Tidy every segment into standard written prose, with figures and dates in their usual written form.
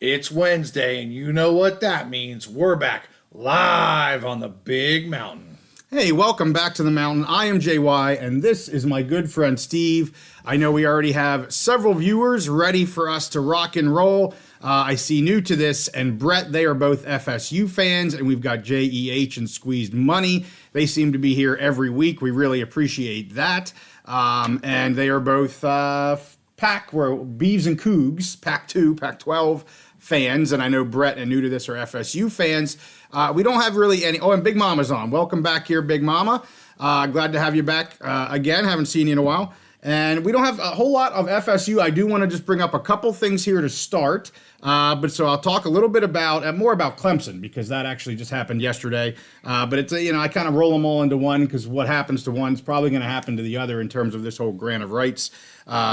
It's Wednesday, and you know what that means. We're back live on the big mountain. Hey, welcome back to the mountain. I am JY, and this is my good friend Steve. I know we already have several viewers ready for us to rock and roll. I see new to this, and Brett, they are both FSU fans, and we've got JEH and Squeezed Money. They seem to be here every week. We really appreciate that. And they are both Beavs and Cougs, Pac-2, Pac-12 fans, and I know Brett and new to this are FSU fans. We don't have really any. Oh, and Big Mama's on. Welcome back here, Big Mama. Glad to have you back again. Haven't seen you in a while. And we don't have a whole lot of FSU. I do want to just bring up a couple things here to start. But so I'll talk a little bit about more about Clemson, because that actually just happened yesterday. But it's I kind of roll them all into one, because what happens to one is probably going to happen to the other in terms of this whole grant of rights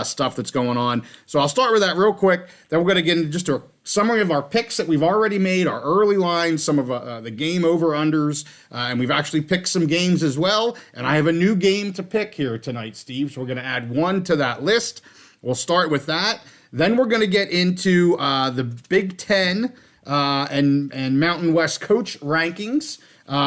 stuff that's going on. So I'll start with that real quick. Then we're going to get into just a summary of our picks that we've already made, our early lines, some of the game over-unders, and we've actually picked some games as well. And I have a new game to pick here tonight, Steve, so we're going to add one to that list. We'll start with that. Then we're going to get into the Big Ten and Mountain West coach rankings.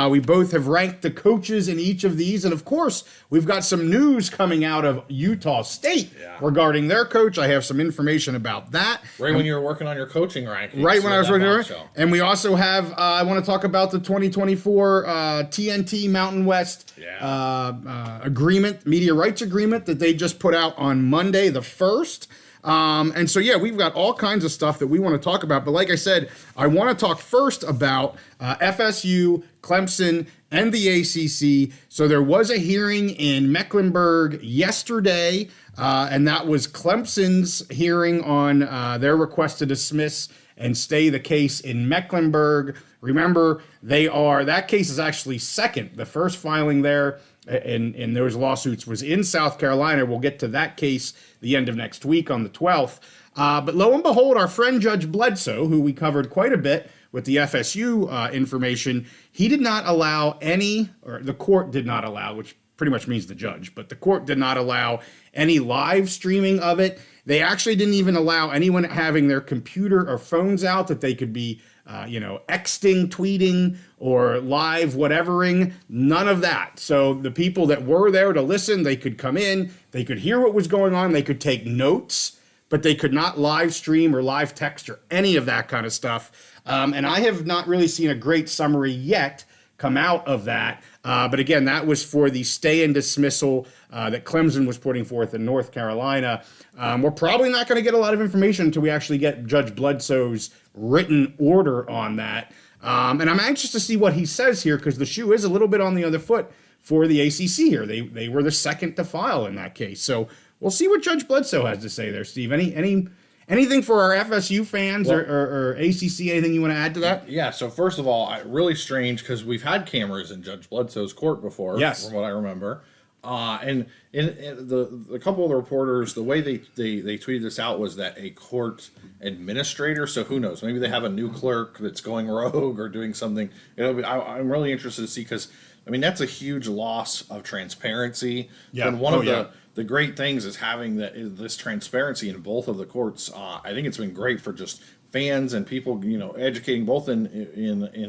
We both have ranked the coaches in each of these. And, of course, we've got some news coming out of Utah State regarding their coach. I have some information about that. Right when you were working on your coaching rankings. Right when I was working on it. And we also have, I want to talk about the 2024 TNT Mountain West agreement, media rights agreement that they just put out on Monday the 1st. And so, we've got all kinds of stuff that we want to talk about. But like I said, I want to talk first about FSU, Clemson, and the ACC. So there was a hearing in Mecklenburg yesterday, and that was Clemson's hearing on their request to dismiss and stay the case in Mecklenburg. Remember, that case is actually second. The first filing there in those lawsuits was in South Carolina. We'll get to that case the end of next week on the 12th. But lo and behold, our friend Judge Bledsoe, who we covered quite a bit with the FSU information, he did not allow the court did not allow, which pretty much means the judge, but the court did not allow any live streaming of it. They actually didn't even allow anyone having their computer or phones out that they could be Xting, tweeting, or live whatevering, none of that. So the people that were there to listen, they could come in, they could hear what was going on, they could take notes, but they could not live stream or live text or any of that kind of stuff. And I have not really seen a great summary yet come out of that. But again, that was for the stay and dismissal that Clemson was putting forth in North Carolina. We're probably not going to get a lot of information until we actually get Judge Bledsoe's written order on that. And I'm anxious to see what he says here, because the shoe is a little bit on the other foot for the ACC here. They were the second to file in that case. So we'll see what Judge Bledsoe has to say there, Steve. Anything for our FSU fans or ACC, anything you want to add to that? Yeah, so first of all, really strange, because we've had cameras in Judge Bledsoe's court before, from what I remember. And in the couple of the reporters, the way they tweeted this out was that a court administrator, so who knows, maybe they have a new clerk that's going rogue or doing something. I'm really interested to see, because, that's a huge loss of transparency. Yeah. And one of the great things is having this transparency in both of the courts. I think it's been great for just fans and people, educating both in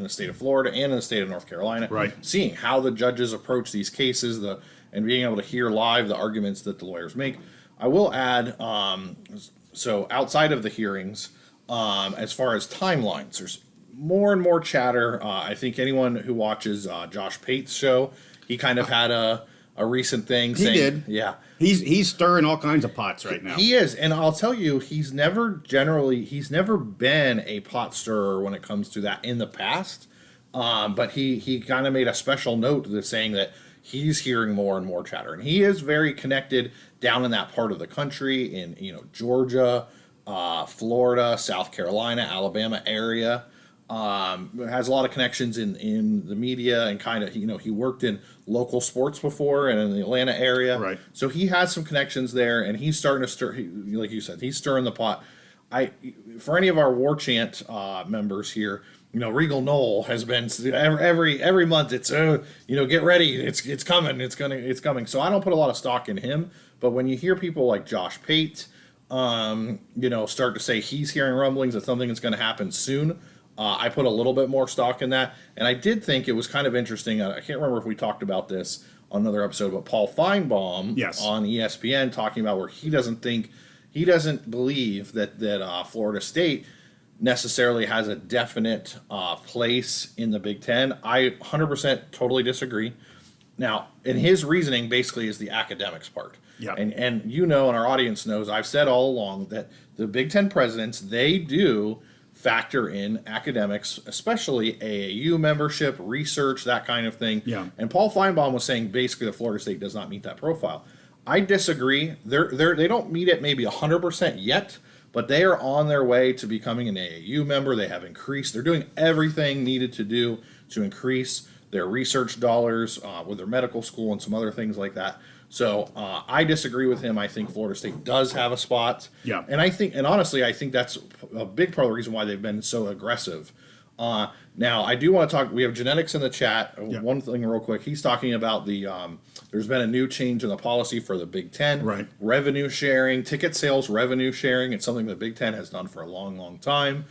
the state of Florida and in the state of North Carolina, right? Seeing how the judges approach these cases, and being able to hear live the arguments that the lawyers make. I will add, so outside of the hearings, as far as timelines, there's more and more chatter. I think anyone who watches Josh Pate's show, he kind of had a recent thing. He did. Yeah. He's stirring all kinds of pots right now. He is. And I'll tell you, he's never been a pot stirrer when it comes to that in the past. But he kind of made a special note to saying that he's hearing more and more chatter. And he is very connected down in that part of the country in, Georgia, Florida, South Carolina, Alabama area. Has a lot of connections in the media, and kind of, he worked in local sports before and in the Atlanta area. Right. So he has some connections there, and he's starting to stir, like you said, he's stirring the pot. For any of our War Chant members here, Regal Knoll has been every month. It's get ready. It's coming. It's coming. So I don't put a lot of stock in him. But when you hear people like Josh Pate, start to say he's hearing rumblings that something is going to happen soon. I put a little bit more stock in that. And I did think it was kind of interesting. I can't remember if we talked about this on another episode, but Paul Feinbaum on ESPN talking about where he doesn't believe that Florida State necessarily has a definite place in the Big Ten. I 100% totally disagree. Now, and his reasoning basically is the academics part. Yeah. And and our audience knows, I've said all along that the Big Ten presidents, they do factor in academics, especially AAU membership, research, that kind of thing. Yeah. And Paul Feinbaum was saying basically that Florida State does not meet that profile. I disagree. They don't meet it maybe 100% yet, but they are on their way to becoming an AAU member. They have increased. They're doing everything needed to do to increase their research dollars with their medical school and some other things like that. So I disagree with him. I think Florida State does have a spot. Yeah. And honestly, I think that's a big part of the reason why they've been so aggressive. Now, I do want to talk. We have Genetics in the chat. Yeah. One thing real quick. He's talking about the there's been a new change in the policy for the Big Ten. Right. Revenue sharing, ticket sales revenue sharing. It's something the Big Ten has done for a long, long time.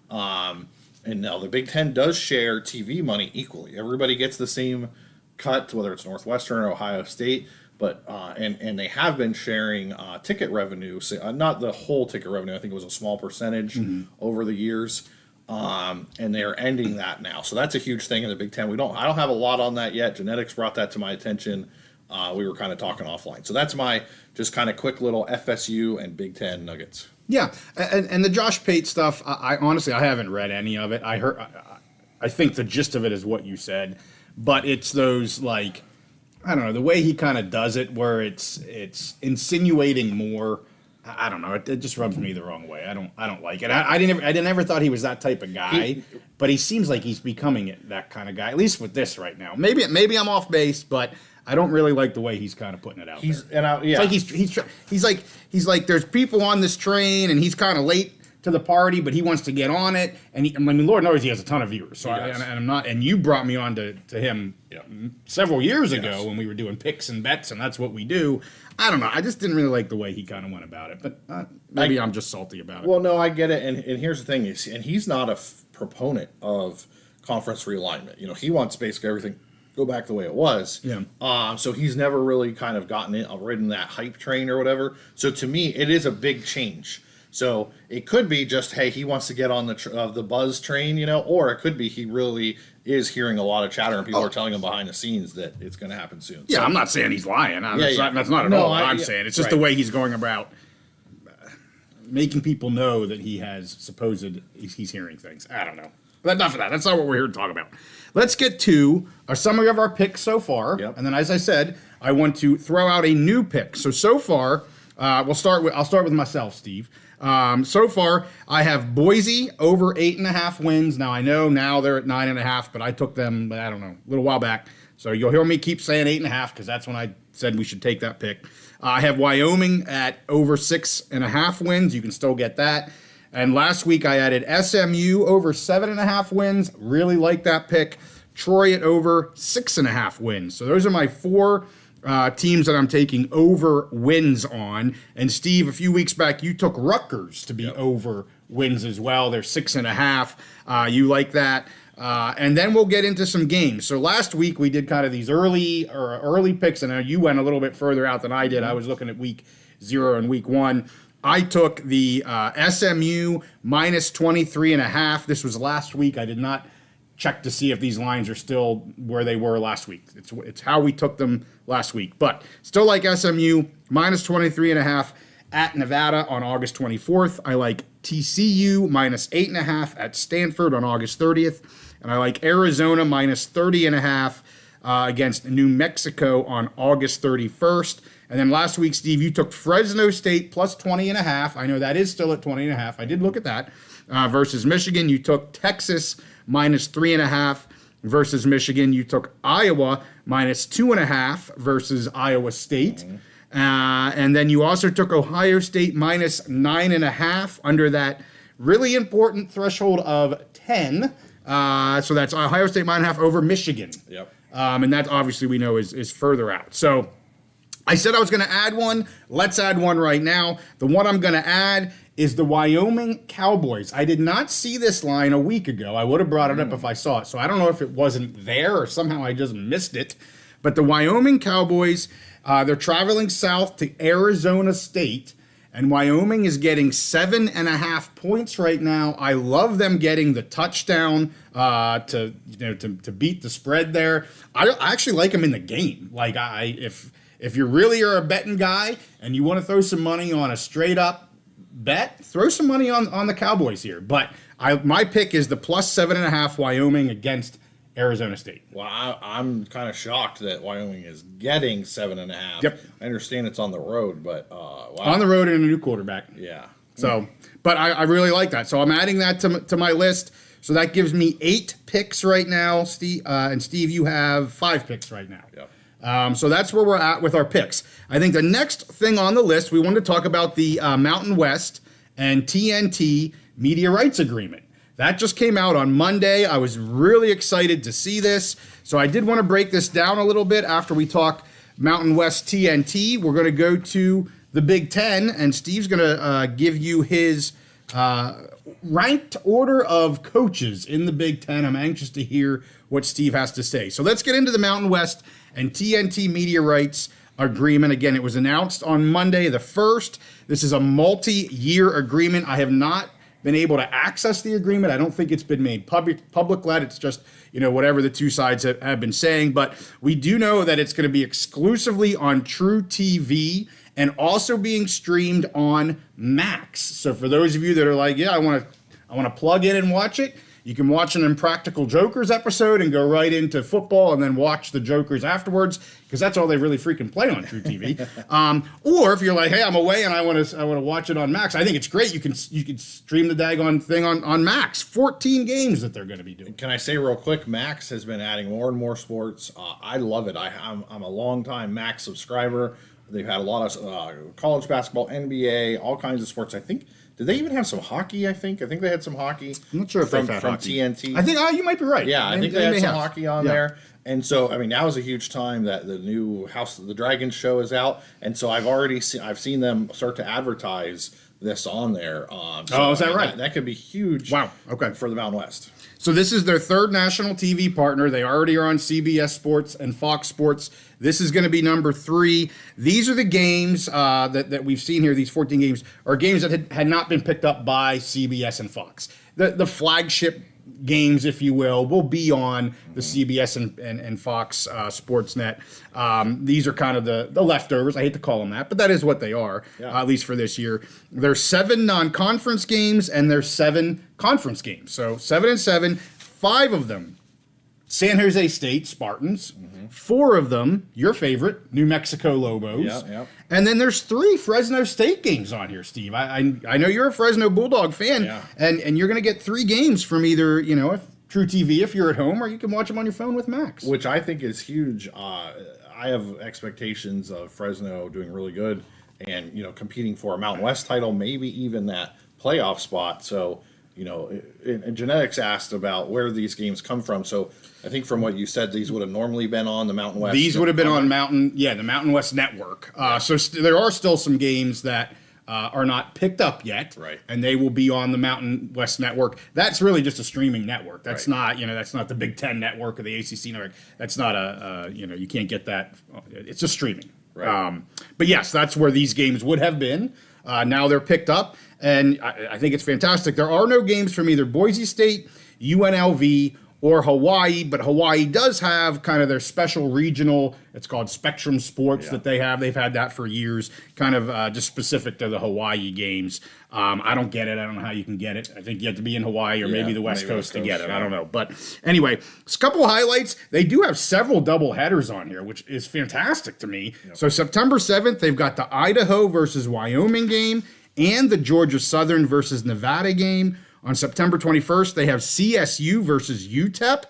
And now the Big Ten does share TV money equally. Everybody gets the same cut, whether it's Northwestern or Ohio State. But and they have been sharing ticket revenue, not the whole ticket revenue. I think it was a small percentage over the years, and they're ending that now. So that's a huge thing in the Big Ten. I don't have a lot on that yet. Genetics brought that to my attention. We were kind of talking offline. So that's my just kind of quick little FSU and Big Ten nuggets. Yeah, and the Josh Pate stuff. I honestly haven't read any of it. I think the gist of it is what you said, but it's those like. I don't know, the way he kind of does it where it's insinuating more. I don't know. It just rubs me the wrong way. I don't like it. I never thought he was that type of guy, but he seems like he's becoming that kind of guy. At least with this right now. Maybe I'm off base, but I don't really like the way he's kind of putting it out there. It's like he's like there's people on this train and he's kind of late to the party, but he wants to get on it, and Lord knows he has a ton of viewers. So I'm not. And you brought me on to him several years ago when we were doing picks and bets, and that's what we do. I don't know. I just didn't really like the way he kind of went about it, but maybe I'm just salty about it. Well, no, I get it, and here's the thing: he's not a proponent of conference realignment. He wants basically everything go back the way it was. Yeah. So he's never really kind of ridden that hype train or whatever. So to me, it is a big change. So it could be just, hey, he wants to get on the buzz train, or it could be he really is hearing a lot of chatter and people are telling him behind the scenes that it's going to happen soon. Yeah, so, I'm not saying he's lying. That's not at all what I'm saying. It's just the way he's going about making people know that he has he's hearing things. I don't know. But enough of that. That's not what we're here to talk about. Let's get to a summary of our picks so far. Yep. And then, as I said, I want to throw out a new pick. So far, I'll start with myself, Steve. So far, I have Boise over 8.5 wins. Now, I know now they're at 9.5, but I took them, I don't know, a little while back. So you'll hear me keep saying 8.5 because that's when I said we should take that pick. I have Wyoming at over 6.5 wins. You can still get that. And last week, I added SMU over 7.5 wins. Really like that pick. Troy at over 6.5 wins. So those are my 4 teams that I'm taking over wins on. And Steve, a few weeks back, you took Rutgers to be over wins as well. They're 6.5. You like that. And then we'll get into some games. So last week we did kind of these early picks, and you went a little bit further out than I did. I was looking at week 0 and week 1. I took the SMU minus 23.5. This was last week. I did not check to see if these lines are still where they were last week. It's how we took them last week. But still like SMU, minus 23.5 at Nevada on August 24th. I like TCU minus 8.5 at Stanford on August 30th. And I like Arizona minus 30.5 against New Mexico on August 31st. And then last week, Steve, you took Fresno State plus 20.5. I know that is still at 20.5. I did look at that. Versus Michigan, you took Texas minus 3.5 versus Michigan. You took Iowa minus 2.5 versus Iowa State. And then you also took Ohio State minus 9.5 under that really important threshold of 10. So that's Ohio State minus 9.5 over Michigan. Yep. And that obviously we know is further out. So I said I was going to add one. Let's add one right now. The one I'm going to add is the Wyoming Cowboys. I did not see this line a week ago. I would have brought it up if I saw it. So I don't know if it wasn't there or somehow I just missed it. But the Wyoming Cowboys, they're traveling south to Arizona State. And Wyoming is getting 7.5 points right now. I love them getting the touchdown to beat the spread there. I actually like them in the game. Like if you really are a betting guy and you want to throw some money on a straight up bet, throw some money on the Cowboys here. But my pick is the plus 7.5 Wyoming against Arizona State. Well, I'm kind of shocked that Wyoming is getting 7.5. Yep. I understand it's on the road, but wow. On the road and a new quarterback. Yeah. So, but I really like that. So I'm adding that to my list. So that gives me 8 picks right now, Steve. And Steve, you have 5 picks right now. Yep. So that's where we're at with our picks. I think the next thing on the list, we wanted to talk about the Mountain West and TNT media rights agreement. That just came out on Monday. I was really excited to see this. So I did want to break this down a little bit after we talk Mountain West TNT. We're going to go to the Big Ten, and Steve's going to give you his ranked order of coaches in the Big Ten. I'm anxious to hear what Steve has to say. So let's get into the Mountain West and TNT media rights agreement. Again, it was announced on Monday the 1st. This is a multi-year agreement. I have not been able to access the agreement. I don't think it's been made public yet. It's just, whatever the two sides have been saying. But we do know that it's going to be exclusively on True TV and also being streamed on Max. So for those of you that are like, yeah, I want to plug in and watch it, you can watch an Impractical Jokers episode and go right into football and then watch the Jokers afterwards, because that's all they really freaking play on True TV. Or if you're like, hey, I'm away and I want to watch it on Max, I think it's great. You can stream the daggone thing on Max. 14 games that they're going to be doing. Can I say real quick, Max has been adding more and more sports. I love it. I'm a long-time Max subscriber. They've had a lot of college basketball, NBA, all kinds of sports. I think. Did they even have some hockey, I think? I think they had some hockey. I'm not sure if they've had from hockey. TNT. I think, you might be right. Yeah, I think they had some hockey on there. And so, now is a huge time that the new House of the Dragon show is out. And so I've seen them start to advertise this on there. Is that right? That could be huge. Wow. Okay. For the Mountain West. So this is their 3rd national TV partner. They already are on CBS Sports and Fox Sports. This is going to be number 3. These are the games that we've seen here. These 14 games are games that had not been picked up by CBS and Fox. The flagship games, if you will be on the CBS and Fox Sportsnet. These are kind of the leftovers. I hate to call them that, but that is what they are, at least for this year. There's 7 non-conference games and there's 7 conference games. So 7 and 7, 5 of them San Jose State Spartans, 4 of them, your favorite, New Mexico Lobos. And then there's 3 Fresno State games on here, Steve. I know you're a Fresno Bulldog fan, and you're going to get 3 games from either, if True TV if you're at home, or you can watch them on your phone with Max. Which I think is huge. I have expectations of Fresno doing really good and, competing for a Mountain West title, maybe even that playoff spot. So, and Genetics asked about where these games come from. So I think from what you said, these would have normally been on the Mountain West. These would have been on the Mountain West Network. So there are still some games that are not picked up yet, right? And they will be on the Mountain West Network. That's really just a streaming network. That's not, that's not the Big Ten Network or the ACC network. That's not you can't get that. It's just streaming. Right. But yes, that's where these games would have been. Now they're picked up, and I think it's fantastic. There are no games from either Boise State, UNLV, or Hawaii, but Hawaii does have kind of their special regional, it's called Spectrum Sports that they have. They've had that for years, kind of just specific to the Hawaii games. I don't get it. I don't know how you can get it. I think you have to be in Hawaii or maybe the West Coast to get it. I don't know. But anyway, a couple of highlights. They do have several double headers on here, which is fantastic to me. So September 7th, they've got the Idaho versus Wyoming game and the Georgia Southern versus Nevada game. On September 21st, they have CSU versus UTEP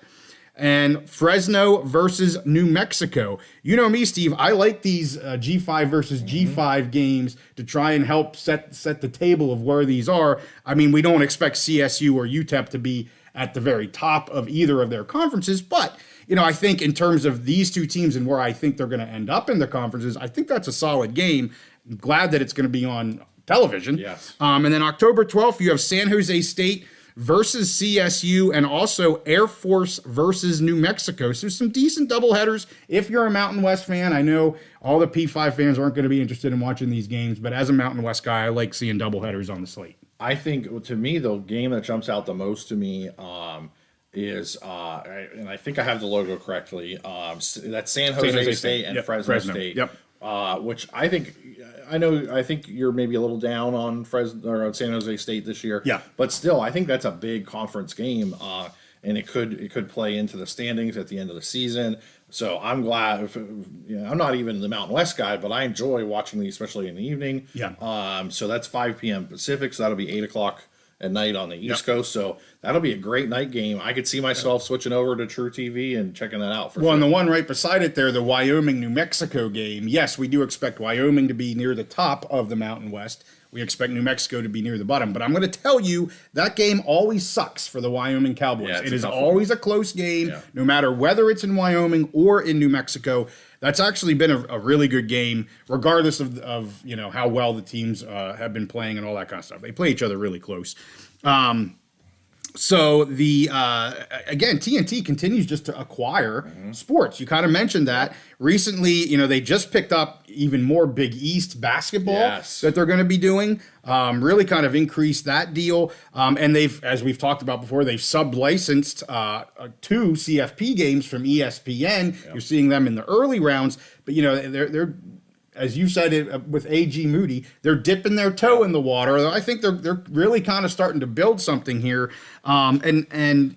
and Fresno versus New Mexico. You know me, Steve. I like these G5 versus G5 games to try and help set the table of where these are. We don't expect CSU or UTEP to be at the very top of either of their conferences. But, I think in terms of these two teams and where I think they're going to end up in the conferences, I think that's a solid game. I'm glad that it's going to be on television. Yes. And then October 12th, you have San Jose State versus CSU, and also Air Force versus New Mexico. So some decent doubleheaders if you're a Mountain West fan. I know all the P5 fans aren't going to be interested in watching these games, but as a Mountain West guy, I like seeing doubleheaders on the slate. I think, to me, the game that jumps out the most to me is, and I think I have the logo correctly, that's San Jose State and Fresno State. Yep. Which I think you're maybe a little down on Fresno or on San Jose State this year. Yeah. But still, I think that's a big conference game, and it could play into the standings at the end of the season. So I'm glad. I'm not even the Mountain West guy, but I enjoy watching these, especially in the evening. Yeah. So that's 5 p.m. Pacific, so that'll be 8 o'clock at night on the East Coast. So that'll be a great night game. I could see myself switching over to True TV and checking that out. And the one right beside it there, the Wyoming-New Mexico game. Yes, we do expect Wyoming to be near the top of the Mountain West. We expect New Mexico to be near the bottom. But I'm going to tell you, that game always sucks for the Wyoming Cowboys. It is always a close game, no matter whether it's in Wyoming or in New Mexico. That's actually been a really good game, regardless of how well the teams have been playing and all that kind of stuff. They play each other really close. So again, TNT continues just to acquire sports. You kind of mentioned that recently. They just picked up even more Big East basketball that they're going to be doing. Really kind of increased that deal. And they've, as we've talked about before, they've sub-licensed 2 CFP games from ESPN. Yep. You're seeing them in the early rounds, but they're as you said with A.G. Moody, they're dipping their toe in the water. I think they're really kind of starting to build something here. And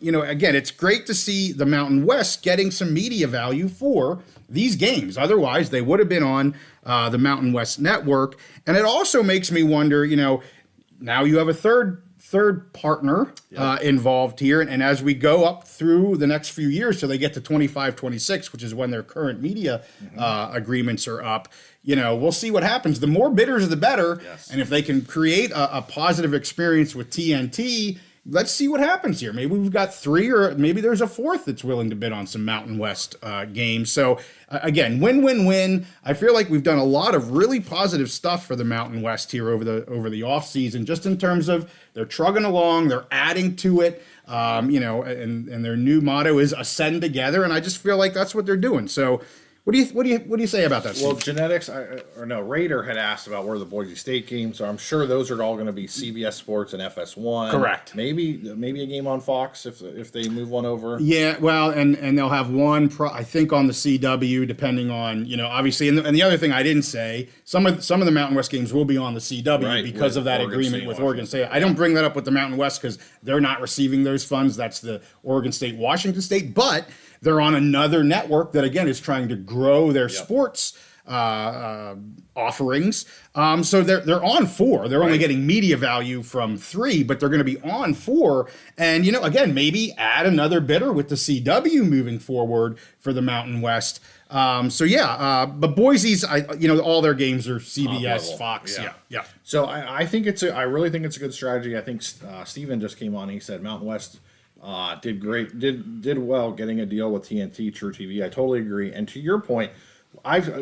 again, it's great to see the Mountain West getting some media value for these games. Otherwise, they would have been on the Mountain West Network. And it also makes me wonder, now you have a third partner involved here. And as we go up through the next few years, so they get to 25-26, which is when their current media agreements are up, we'll see what happens. The more bidders, the better. Yes. And if they can create a positive experience with TNT, let's see what happens here. Maybe we've got 3, or maybe there's a 4th that's willing to bid on some Mountain West games. So again, win-win-win. I feel like we've done a lot of really positive stuff for the Mountain West here over the off season, just in terms of they're trugging along, they're adding to it. And their new motto is ascend together. And I just feel like that's what they're doing. So what do you say about that, Steve? Well, Genetics, Raider had asked about where the Boise State games, so I'm sure those are all going to be CBS Sports and FS1. Correct. Maybe a game on Fox if they move one over. Yeah, well, and they'll have one, I think, on the CW, depending on, obviously. And the other thing I didn't say, some of the Mountain West games will be on the CW because of that agreement with Oregon State. I don't bring that up with the Mountain West because they're not receiving those funds. That's the Oregon State, Washington State, but they're on another network that, again, is trying to grow their sports offerings. So they're on 4. They're only getting media value from 3, but they're going to be on 4. And, again, maybe add another bidder with the CW moving forward for the Mountain West. But Boise's, all their games are CBS, Fox. Yeah. So I really think it's a good strategy. I think Steven just came on. He said Mountain West did great, did well getting a deal with TNT, True TV. I totally agree. And to your point,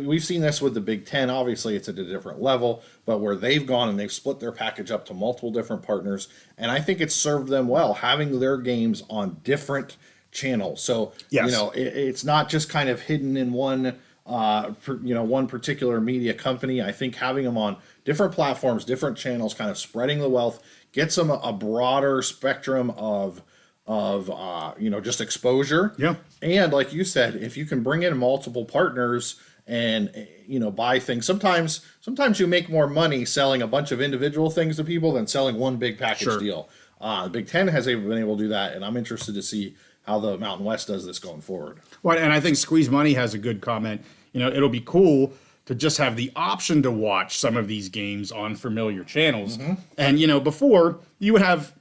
we've seen this with the Big Ten. Obviously, it's at a different level, but where they've gone and they've split their package up to multiple different partners, and I think it's served them well having their games on different channels. So it's not just kind of hidden in one particular media company. I think having them on different platforms, different channels, kind of spreading the wealth, gets them a broader spectrum of just exposure. Yeah. And like you said, if you can bring in multiple partners and buy things, sometimes you make more money selling a bunch of individual things to people than selling one big package deal. The Big Ten has been able to do that, and I'm interested to see how the Mountain West does this going forward. Well, and I think Squeeze Money has a good comment. It'll be cool to just have the option to watch some of these games on familiar channels. Mm-hmm. And before you would have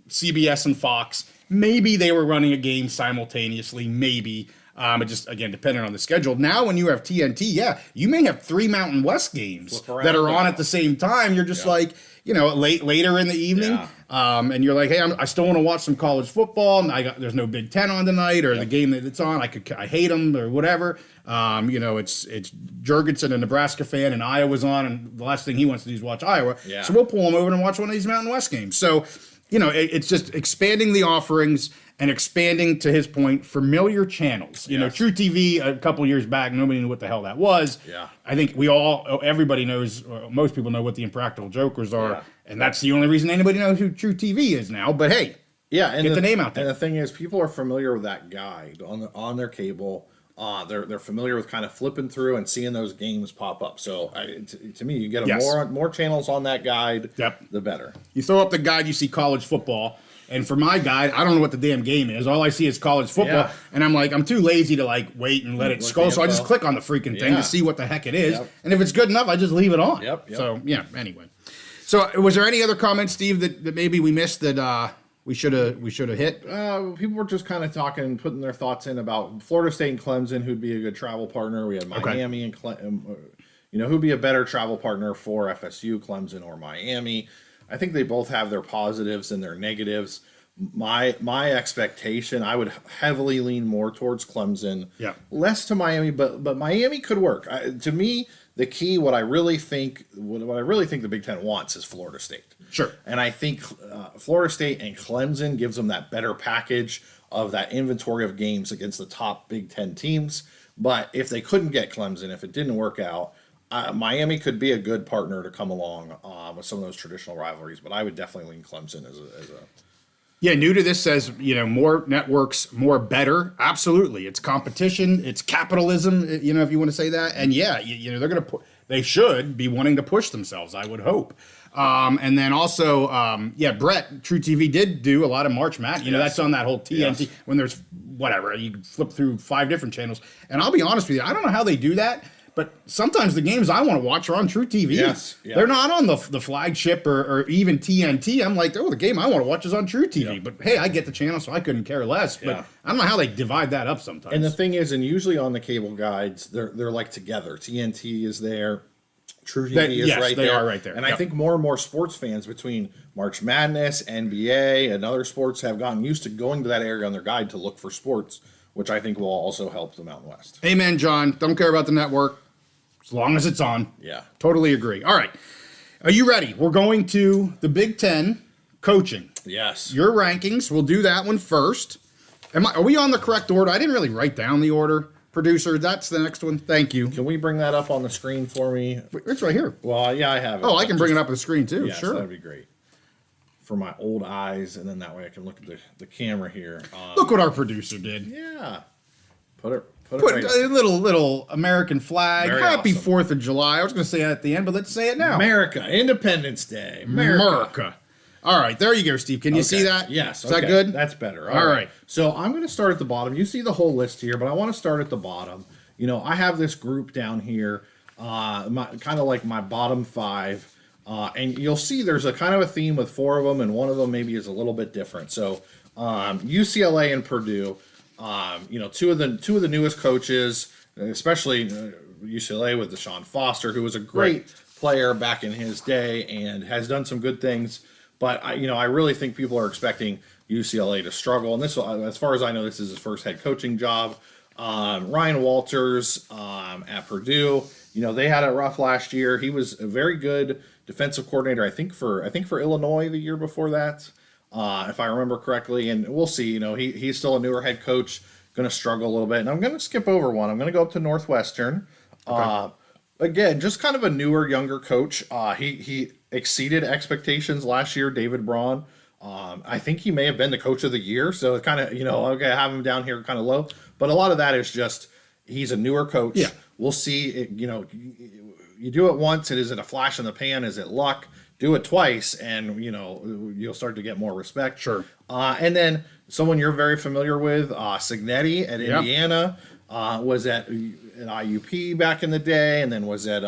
CBS and Fox. Maybe they were running a game simultaneously, maybe. It just, again, depending on the schedule. Now, when you have TNT, you may have 3 Mountain West games that are on at the same time. You're just later in the evening. and you're like, hey, I still want to watch some college football, and there's no Big Ten on tonight, or the game that it's on, I hate them or whatever. It's Jurgensen, a Nebraska fan, and Iowa's on, and the last thing he wants to do is watch Iowa. Yeah. So we'll pull him over and watch one of these Mountain West games. So, it's just expanding the offerings and expanding, to his point, familiar channels. True TV a couple years back, nobody knew what the hell that was. Yeah. I think everybody knows, most people know what the Impractical Jokers are, and that's the only reason anybody knows who True TV is now. But hey, and get the name out there. And the thing is, people are familiar with that guide on their cable. They're familiar with kind of flipping through and seeing those games pop up. So to me, you get more channels on that guide, the better. You throw up the guide, you see college football. And for my guide, I don't know what the damn game is. All I see is college football. And I'm too lazy to wait and let it scroll. So I just click on the freaking thing to see what the heck it is. And if it's good enough, I just leave it on. So, anyway. So was there any other comments, Steve, that maybe we missed that we should have hit? People were just kind of putting their thoughts in about Florida State and Clemson, who'd be a good travel partner. We had Miami and who'd be a better travel partner for FSU, Clemson or Miami. I think they both have their positives and their negatives. My expectation, I would heavily lean more towards Clemson, less to Miami, but Miami could work. To me, the key, what I really think the Big Ten wants is Florida State. Sure. And I think Florida State and Clemson gives them that better package of that inventory of games against the top Big Ten teams. But if they couldn't get Clemson, if it didn't work out, Miami could be a good partner to come along with some of those traditional rivalries, but I would definitely lean Clemson as a. Yeah, new to this says, more networks, more better. Absolutely. It's competition. It's capitalism, if you want to say that. And they're going to they should be wanting to push themselves, I would hope. And then also, Brett, True TV did do a lot of March Madness. That's on that whole TNT when there's whatever. You can flip through 5 different channels. And I'll be honest with you, I don't know how they do that. But sometimes the games I want to watch are on True TV. Yes, yeah. They're not on the flagship or even TNT. I'm like, the game I want to watch is on True TV. Yeah. But hey, I get the channel, so I couldn't care less. But I don't know how they divide that up sometimes. And the thing is, and usually on the cable guides, they're like together. TNT is there. True TV is right there. They are right there. And I think more and more sports fans between March Madness, NBA, and other sports have gotten used to going to that area on their guide to look for sports, which I think will also help the Mountain West. Amen, John. Don't care about the network. As long as it's on. Yeah. Totally agree. All right. Are you ready? We're going to the Big Ten coaching. Yes. Your rankings. We'll do that one first. Are we on the correct order? I didn't really write down the order. Producer, that's the next one. Thank you. Can we bring that up on the screen for me? It's right here. Well, yeah, I have it. Oh, I can bring it up on the screen too. Yes, sure. That'd be great. For my old eyes, and then that way I can look at the camera here. Look what our producer did. Yeah. Put it right a little American flag. Very Happy awesome. 4th of July. I was going to say that at the end, but let's say it now. America, Independence Day. America. All right, there you go, Steve. Can you see that? Yes. Is that good? That's better. All right. So I'm going to start at the bottom. You see the whole list here, but I want to start at the bottom. I have this group down here, kind of like my bottom 5. And you'll see there's a kind of a theme with 4 of them, and one of them maybe is a little bit different. So UCLA and Purdue. 2 of the newest coaches, especially UCLA with Deshaun Foster, who was a great player back in his day and has done some good things. But I really think people are expecting UCLA to struggle. And this, as far as I know, this is his first head coaching job. Ryan Walters at Purdue, they had it rough last year. He was a very good defensive coordinator, I think for Illinois the year before that. If I remember correctly, and we'll see. He's still a newer head coach, going to struggle a little bit. And I'm going to skip over one. I'm going to go up to Northwestern. Okay. Again, just kind of a newer, younger coach. He exceeded expectations last year. David Braun. I think he may have been the coach of the year. So it kind of, I have him down here kind of low. But a lot of that is just he's a newer coach. Yeah. We'll see. You do it once. Is it a flash in the pan? Is it luck? Do it twice, and you'll start to get more respect. Sure. And then someone you're very familiar with, Signetti at Indiana, was at IUP back in the day, and then was at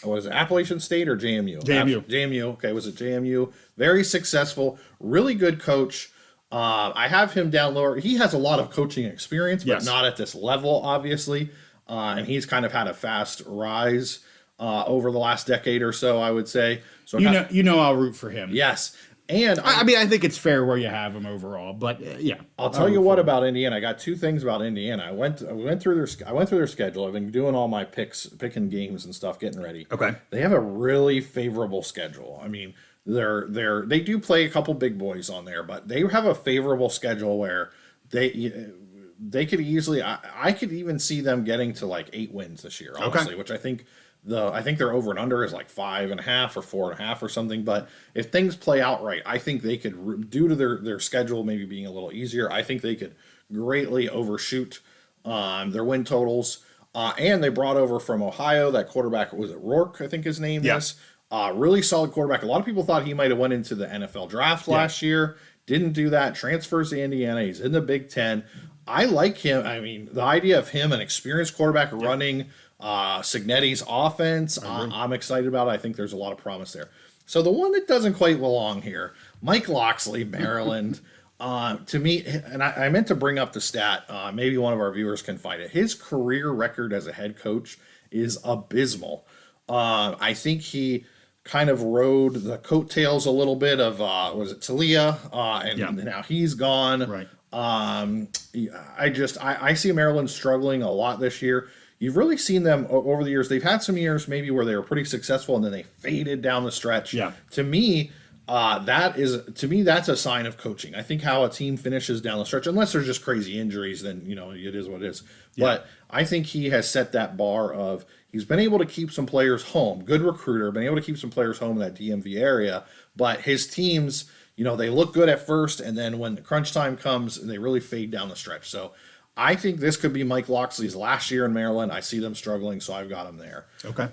was it Appalachian State or JMU? JMU. Okay, was it JMU? Very successful, really good coach. I have him down lower. He has a lot of coaching experience, but not at this level, obviously. And he's kind of had a fast rise over the last decade or so, I would say. So I'll root for him. Yes. And I mean, I think it's fair where you have them overall, but yeah. I'll tell you what about Indiana. I got two things about Indiana. I went through their schedule. I've been doing all my picking games and stuff, getting ready. Okay. They have a really favorable schedule. I mean, they do play a couple big boys on there, but they have a favorable schedule where they could easily. I could even see them getting to like 8 wins this year, honestly, which I think their over and under is like 5.5 or 4.5 or something. But if things play out right, I think they could, due to their schedule maybe being a little easier, I think they could greatly overshoot their win totals. And they brought over from Ohio that quarterback, was it Rourke? I think his name is. Really solid quarterback. A lot of people thought he might have went into the NFL draft last year. Didn't do that. Transfers to Indiana. He's in the Big Ten. I like him. I mean, the idea of him, an experienced quarterback running Signetti's offense, I'm excited about it. I think there's a lot of promise there. So the one that doesn't quite belong here, Mike Locksley, Maryland. To me, and I meant to bring up the stat, maybe one of our viewers can find it. His career record as a head coach is abysmal. I think he kind of rode the coattails a little bit of, was it Talia? And now he's gone. Right. I see Maryland struggling a lot this year. You've really seen them over the years. They've had some years maybe where they were pretty successful and then they faded down the stretch. Yeah. To me, that's a sign of coaching. I think how a team finishes down the stretch, unless there's just crazy injuries, then it is what it is. Yeah. But I think he has set that bar of he's been able to keep some players home. Good recruiter, been able to keep some players home in that DMV area. But his teams, they look good at first, and then when the crunch time comes, they really fade down the stretch. So I think this could be Mike Locksley's last year in Maryland. I see them struggling, so I've got him there. Okay.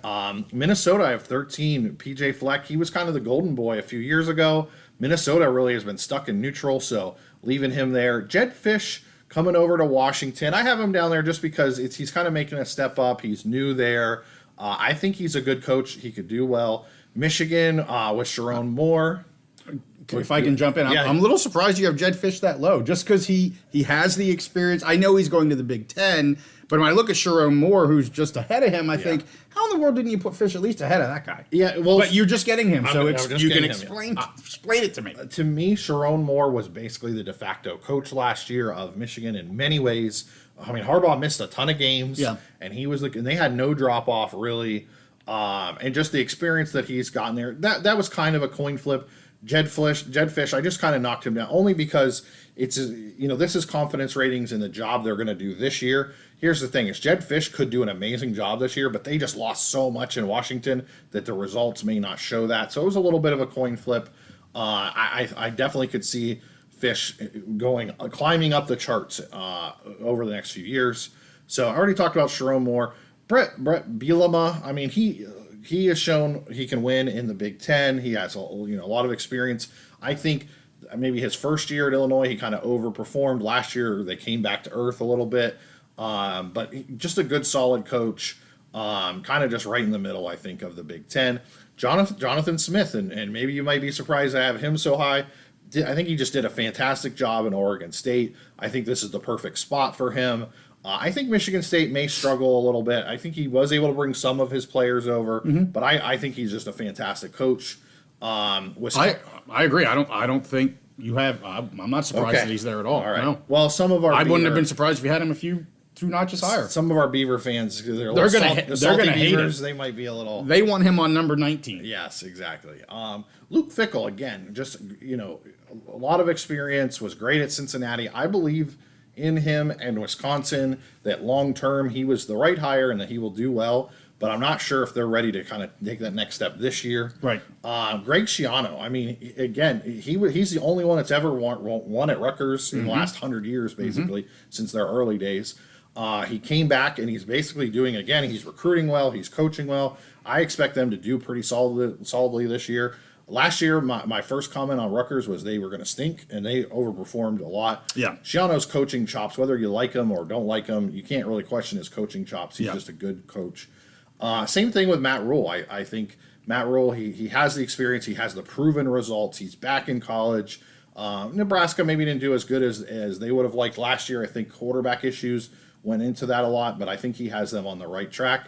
Minnesota, I have 13. PJ Fleck, he was kind of the golden boy a few years ago. Minnesota really has been stuck in neutral, so leaving him there. Jed Fish coming over to Washington. I have him down there just because he's kind of making a step up. He's new there. I think he's a good coach. He could do well. Michigan with Sharon Moore. If I can jump in, I'm a little surprised you have Jed Fish that low, just because he has the experience. I know he's going to the Big Ten, but when I look at Sharon Moore, who's just ahead of him, I think, how in the world didn't you put Fish at least ahead of that guy? Yeah, well, but you're just getting him, so you can explain it to me. To me, Sharon Moore was basically the de facto coach last year of Michigan in many ways. I mean, Harbaugh missed a ton of games, and he was and they had no drop off really, and just the experience that he's gotten there. That was kind of a coin flip. Jed Fish, I just kind of knocked him down only because it's this is confidence ratings in the job they're going to do this year. Here's the thing: is Jed Fish could do an amazing job this year, but they just lost so much in Washington that the results may not show that. So it was a little bit of a coin flip. I definitely could see Fish climbing up the charts over the next few years. So I already talked about Sharon Moore, Brett Bielema. I mean he has shown he can win in the Big Ten. He has a lot of experience. I think maybe his first year at Illinois, he kind of overperformed. Last year, they came back to earth a little bit. But just a good, solid coach, kind of just right in the middle, I think, of the Big Ten. Jonathan Smith, and maybe you might be surprised I have him so high. I think he just did a fantastic job in Oregon State. I think this is the perfect spot for him. I think Michigan State may struggle a little bit. I think he was able to bring some of his players over, but I think he's just a fantastic coach. I agree. I don't think you have. I'm not surprised that he's there at all. All right. No. Well, I wouldn't have been surprised if you had him two notches higher. Some of our Beaver fans, they're going to hate him. They might be a little. They want him on number 19. Yes, exactly. Luke Fickell, again, just a lot of experience. Was great at Cincinnati. I believe in him and Wisconsin that long term he was the right hire and that he will do well, but I'm not sure if they're ready to kind of take that next step this year. Right. Greg Schiano, I mean, again, he's the only one that's ever won at Rutgers in the last 100 years, basically, since their early days. He came back and he's basically he's recruiting well, he's coaching well. I expect them to do pretty solidly this year. Last year, my first comment on Rutgers was they were going to stink, and they overperformed a lot. Yeah. Schiano's coaching chops, whether you like him or don't like him, you can't really question his coaching chops. He's just a good coach. Same thing with Matt Rule. I think Matt Rule, he has the experience. He has the proven results. He's back in college. Nebraska maybe didn't do as good as they would have liked last year. I think quarterback issues went into that a lot, but I think he has them on the right track.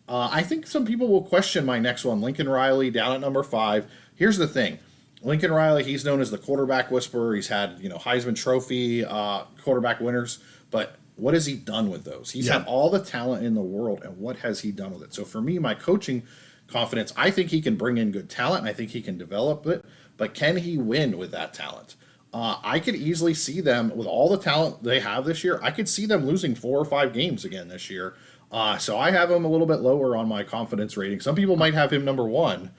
I think some people will question my next one, Lincoln Riley, down at number 5. Here's the thing. Lincoln Riley, he's known as the quarterback whisperer. He's had, Heisman Trophy quarterback winners, but what has he done with those? He's had all the talent in the world, and what has he done with it? So for me, my coaching confidence, I think he can bring in good talent, and I think he can develop it, but can he win with that talent? I could easily see them, with all the talent they have this year, I could see them losing 4 or 5 games again this year. So I have him a little bit lower on my confidence rating. Some people might have him number 1.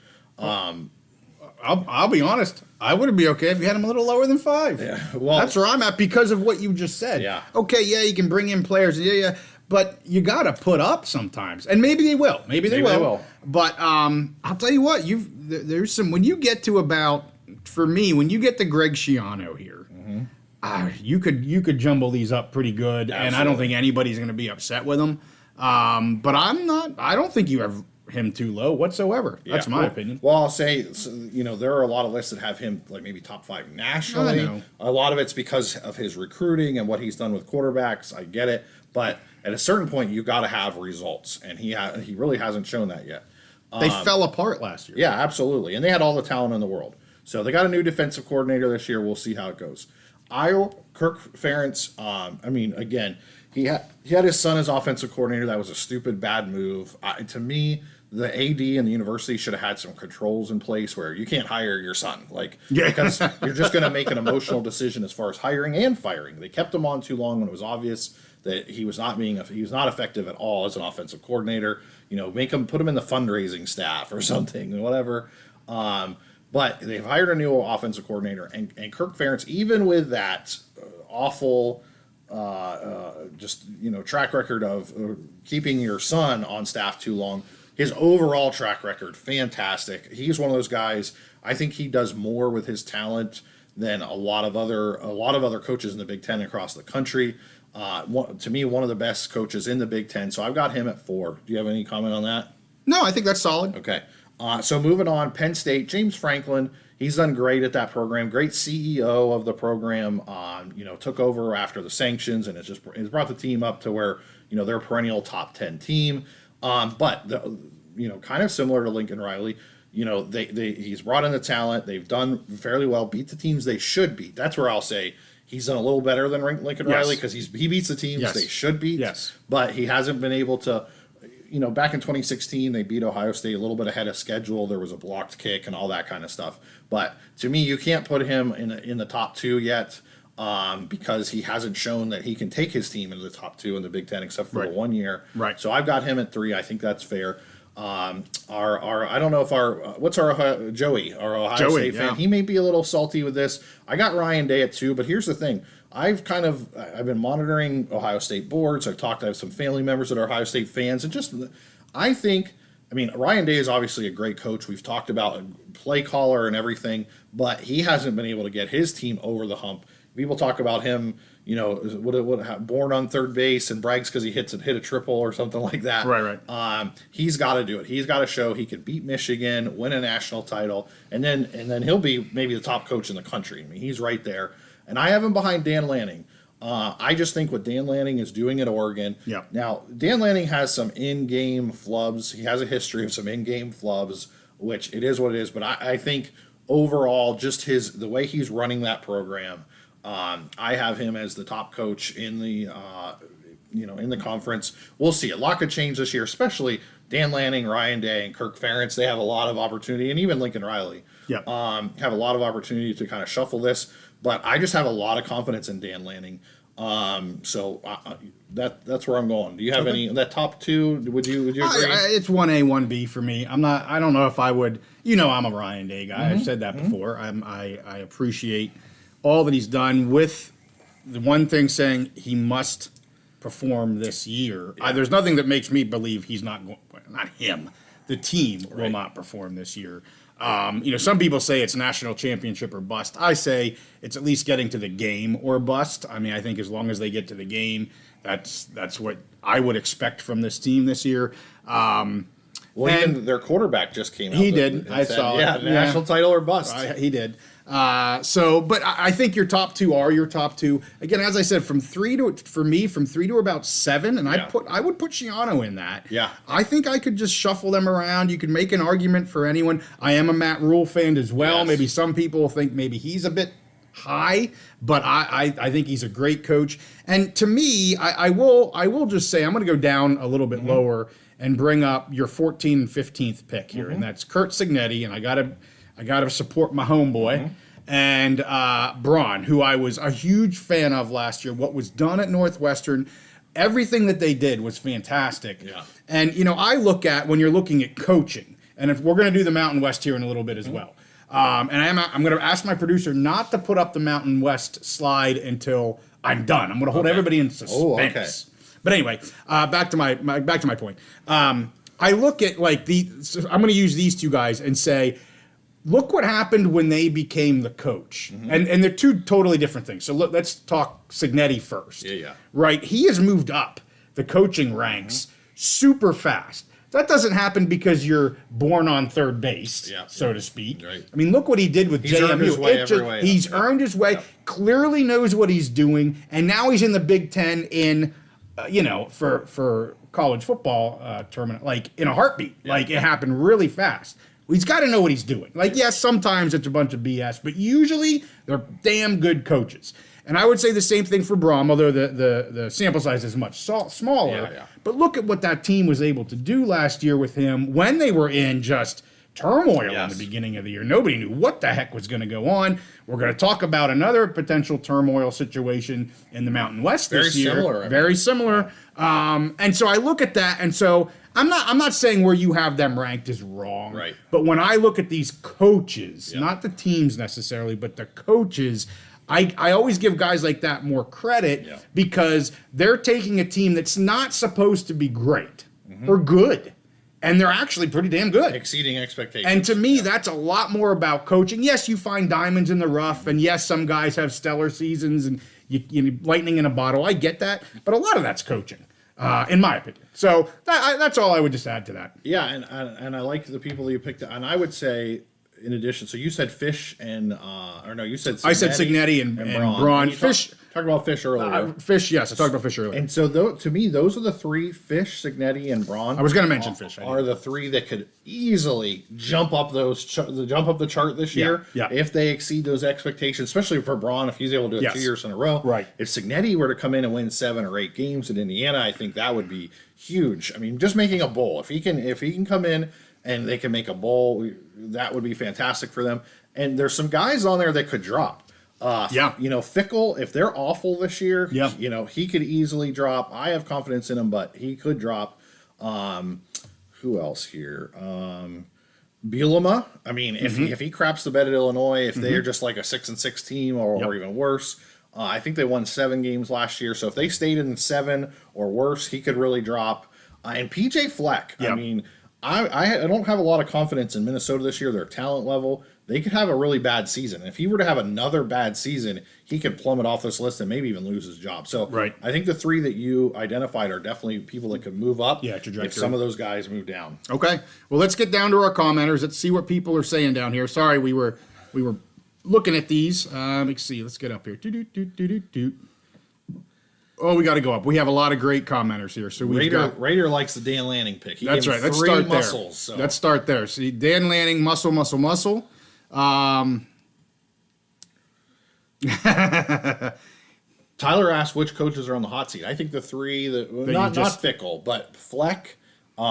I'll be honest. I wouldn't be okay if you had him a little lower than 5. Yeah, well, that's where I'm at because of what you just said. Yeah. Okay, yeah, you can bring in players. Yeah. But you got to put up sometimes, and maybe they will. Maybe they will. But I'll tell you what. There's some when you get to about, for me, when you get to Greg Schiano here, you could jumble these up pretty good, and I don't think anybody's going to be upset with them. But I'm not. I don't think you have him too low whatsoever. That's my opinion. Well, I'll say, there are a lot of lists that have him like maybe top 5 nationally. I know. A lot of it's because of his recruiting and what he's done with quarterbacks. I get it, but at a certain point, you got to have results, and he really hasn't shown that yet. They fell apart last year. Yeah, absolutely, and they had all the talent in the world. So they got a new defensive coordinator this year. We'll see how it goes. Iowa, Kirk Ferentz. Again, he had his son as offensive coordinator. That was a stupid, bad move. To me, the AD and the university should have had some controls in place where you can't hire your son, because you're just going to make an emotional decision as far as hiring and firing. They kept him on too long when it was obvious that he was not effective at all as an offensive coordinator. Put him in the fundraising staff or something, whatever. But they've hired a new offensive coordinator, and Kirk Ferentz, even with that awful track record of keeping your son on staff too long, his overall track record, fantastic. He's one of those guys, I think he does more with his talent than a lot of other coaches in the Big Ten across the country. To me, one of the best coaches in the Big Ten. So I've got him at 4. Do you have any comment on that? No, I think that's solid. Okay. So moving on, Penn State, James Franklin. He's done great at that program. Great CEO of the program. Took over after the sanctions, and it's brought the team up to where they're a perennial top 10 team. But kind of similar to Lincoln Riley. He's brought in the talent. They've done fairly well. Beat the teams they should beat. That's where I'll say he's done a little better than Lincoln Riley because he beats the teams they should beat. Yes. But he hasn't been able to. Back in 2016, they beat Ohio State a little bit ahead of schedule. There was a blocked kick and all that kind of stuff. But to me, you can't put him in the top 2 yet because he hasn't shown that he can take his team into the top 2 in the Big Ten except for the 1 year. Right. So I've got him at 3. I think that's fair. I don't know if what's our Joey, our Ohio State fan. He may be a little salty with this. I got Ryan Day at 2, but here's the thing. I've been monitoring Ohio State boards. I have some family members that are Ohio State fans, and Ryan Day is obviously a great coach. We've talked about play caller and everything, but he hasn't been able to get his team over the hump. People talk about him, born on third base and brags because he hit a triple or something like that. Right. He's got to do it. He's got to show he could beat Michigan, win a national title, and then he'll be maybe the top coach in the country. He's right there. And I have him behind Dan Lanning. I just think what Dan Lanning is doing at Oregon. Yeah. Now, Dan Lanning has some in-game flubs. He has a history of some in-game flubs, which it is what it is. But I think overall, just the way he's running that program, I have him as the top coach in the conference. We'll see. A lot could change this year, especially Dan Lanning, Ryan Day, and Kirk Ferentz. They have a lot of opportunity, and even Lincoln Riley. Have a lot of opportunity to kind of shuffle this. But I just have a lot of confidence in Dan Lanning. So that's where I'm going. Do you have any that top 2? Would you agree? It's 1A, 1B for me. I don't know if I would. I'm a Ryan Day guy. I've said that before. I appreciate all that he's done, with the one thing saying he must perform this year. There's nothing that makes me believe he's not going. Not him. The team will not perform this year. Some people say it's national championship or bust. I say it's at least getting to the game or bust. I think as long as they get to the game, that's what I would expect from this team this year. Even their quarterback just came out. He did. I saw it. National title or bust. He did. But I think your top two are your top two. Again, as I said, from three to about 7, and I would put Shiano in that. Yeah. I think I could just shuffle them around. You could make an argument for anyone. I am a Matt Rule fan as well. Yes. Maybe some people think maybe he's a bit high, but I think he's a great coach. And to me, I will just say I'm going to go down a little bit lower and bring up your 14th and 15th pick here, and that's Curt Cignetti, and I gotta support my homeboy. And Braun, who I was a huge fan of last year. What was done at Northwestern, everything that they did was fantastic. Yeah. And I look at when you're looking at coaching, and if we're going to do the Mountain West here in a little bit as well. And I'm going to ask my producer not to put up the Mountain West slide until I'm done. I'm going to hold everybody in suspense. Oh, okay. But anyway, back to my point. I look at I'm going to use these two guys and say, look what happened when they became the coach, and they're two totally different things. So let's talk Cignetti first. Yeah. Right, he has moved up the coaching ranks super fast. That doesn't happen because you're born on third base, so to speak. Right. I mean, look what he did with He's JMU. Earned his way every way he's earned his way. Clearly knows what he's doing, and now he's in the Big Ten in. For college football tournament, like in a heartbeat. Like it happened really fast. He's got to know what he's doing. Like, yes, sometimes it's a bunch of BS, but usually they're damn good coaches. And I would say the same thing for Braum, although the sample size is much smaller. Yeah. But look at what that team was able to do last year with him when they were in just turmoil in the beginning of the year. Nobody knew what the heck was going to go on. We're going to talk about another potential turmoil situation in the Mountain West this year. Very similar. And so I look at that, and so I'm not saying where you have them ranked is wrong. Right. But when I look at these coaches, not the teams necessarily, but the coaches, I always give guys like that more credit because they're taking a team that's not supposed to be great or good. And they're actually pretty damn good. Exceeding expectations. And to me, that's a lot more about coaching. Yes, you find diamonds in the rough, and yes, some guys have stellar seasons and you lightning in a bottle. I get that. But a lot of that's coaching, in my opinion. So that's all I would just add to that. Yeah, and I like the people that you picked. And I would say, in addition, so you said Fish and, you said Cignetti. I said Cignetti and Braun. Fish. Talked about Fish earlier. Fish, yes, I talked about Fish earlier. And so, to me, those are the three: Fish, Cignetti, and Braun. I was going to mention Fish. Are the three that could easily jump up the chart this year if they exceed those expectations, especially for Braun if he's able to do it 2 years in a row. Right. If Cignetti were to come in and win 7 or 8 games in Indiana, I think that would be huge. I mean, just making a bowl. If he can come in and they can make a bowl, that would be fantastic for them. And there's some guys on there that could drop. Fickle, if they're awful this year, he could easily drop. I have confidence in him, but he could drop. Who else here? Bielema. I mean, if he craps the bed at Illinois, if they're just like a 6-6 team or even worse, I think they won 7 games last year. So if they stayed in 7 or worse, he could really drop. And PJ Fleck. I mean, I don't have a lot of confidence in Minnesota this year. Their talent level. They could have a really bad season. If he were to have another bad season, he could plummet off this list and maybe even lose his job. So I think the 3 that you identified are definitely people that could move up if some of those guys move down. Okay. Well, let's get down to our commenters. Let's see what people are saying down here. Sorry, we were looking at these. Let's see. Let's get up here. Oh, we got to go up. We have a lot of great commenters here. So Raider likes the Dan Lanning pick. That's right. Let's start there. Let's start there. See, Dan Lanning, muscle. Tyler asked which coaches are on the hot seat. I think the 3 not Fickle, but Fleck. Who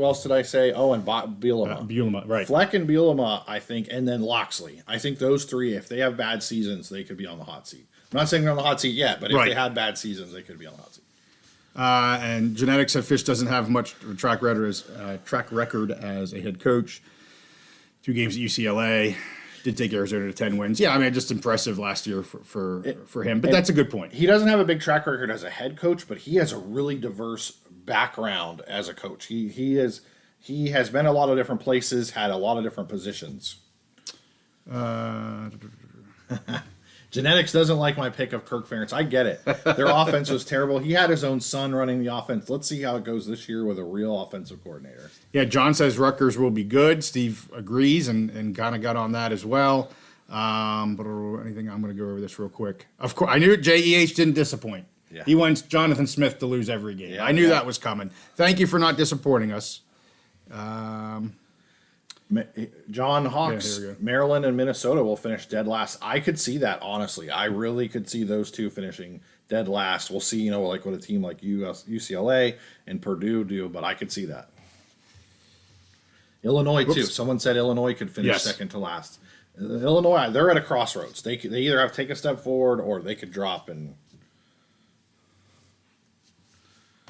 else did I say? Oh, and Bielema. Bielema, right. Fleck and Bielema, I think, and then Loxley. I think those 3, if they have bad seasons, they could be on the hot seat. I'm not saying they're on the hot seat yet, but if they had bad seasons, they could be on the hot seat. And Genetics said Fish doesn't have much track record as a head coach. 2 games at UCLA. Did take Arizona to 10 wins. Yeah, I mean, just impressive last year for him. But that's a good point. He doesn't have a big track record as a head coach, but he has a really diverse background as a coach. He has been a lot of different places, had a lot of different positions. Genetics doesn't like my pick of Kirk Ferentz. I get it. Their offense was terrible. He had his own son running the offense. Let's see how it goes this year with a real offensive coordinator. Yeah, John says Rutgers will be good. Steve agrees and kind of got on that as well. But anything, I'm going to go over this real quick. Of course, I knew JEH didn't disappoint. Yeah. He wants Jonathan Smith to lose every game. I knew that was coming. Thank you for not disappointing us. John Hawks, Maryland and Minnesota will finish dead last. I could see that, honestly. I really could see those two finishing dead last. We'll see, like what a team like UCLA and Purdue do, but I could see that. Illinois, too. Someone said Illinois could finish second to last. Illinois, they're at a crossroads. They either have to take a step forward or they could drop and...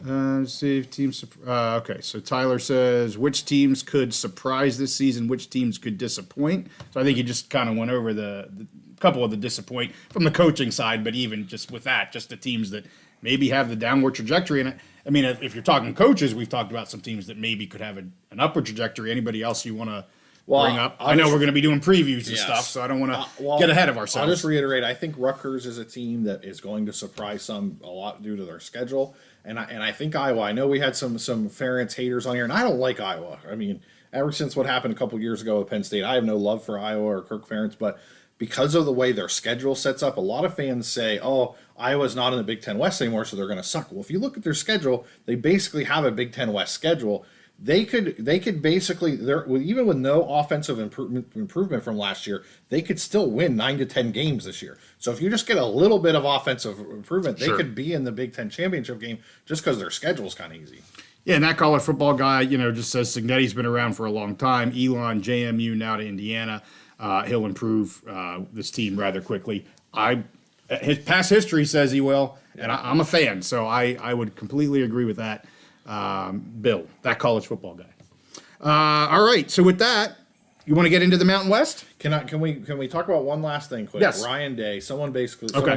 Let's see if teams. Okay, so Tyler says which teams could surprise this season, which teams could disappoint. So I think you just kind of went over the couple of the disappoint from the coaching side, but even just with that, just the teams that maybe have the downward trajectory. And I mean, if you're talking coaches, we've talked about some teams that maybe could have an upward trajectory. Anybody else you want to bring up? I know we're going to be doing previews and stuff, so I don't want to get ahead of ourselves. I'll just reiterate, I think Rutgers is a team that is going to surprise some a lot due to their schedule. And I think Iowa, I know we had some Ferentz haters on here, and I don't like Iowa. I mean, ever since what happened a couple years ago at Penn State, I have no love for Iowa or Kirk Ferentz, but because of the way their schedule sets up, a lot of fans say, oh, Iowa's not in the Big Ten West anymore, so they're going to suck. Well, if you look at their schedule, they basically have a Big Ten West schedule. They could basically, even with no offensive improvement from last year, they could still win 9 to 10 games this year. So if you just get a little bit of offensive improvement, they could be in the Big Ten championship game just because their schedule is kind of easy. Yeah, and that college football guy, just says Signetti's been around for a long time. Elon, JMU, now to Indiana. He'll improve this team rather quickly. His past history says he will, and I'm a fan, so I would completely agree with that. Bill, that college football guy. All right, so with that, you want to get into the Mountain West? Can we talk about one last thing quick? Yes. Ryan Day. Someone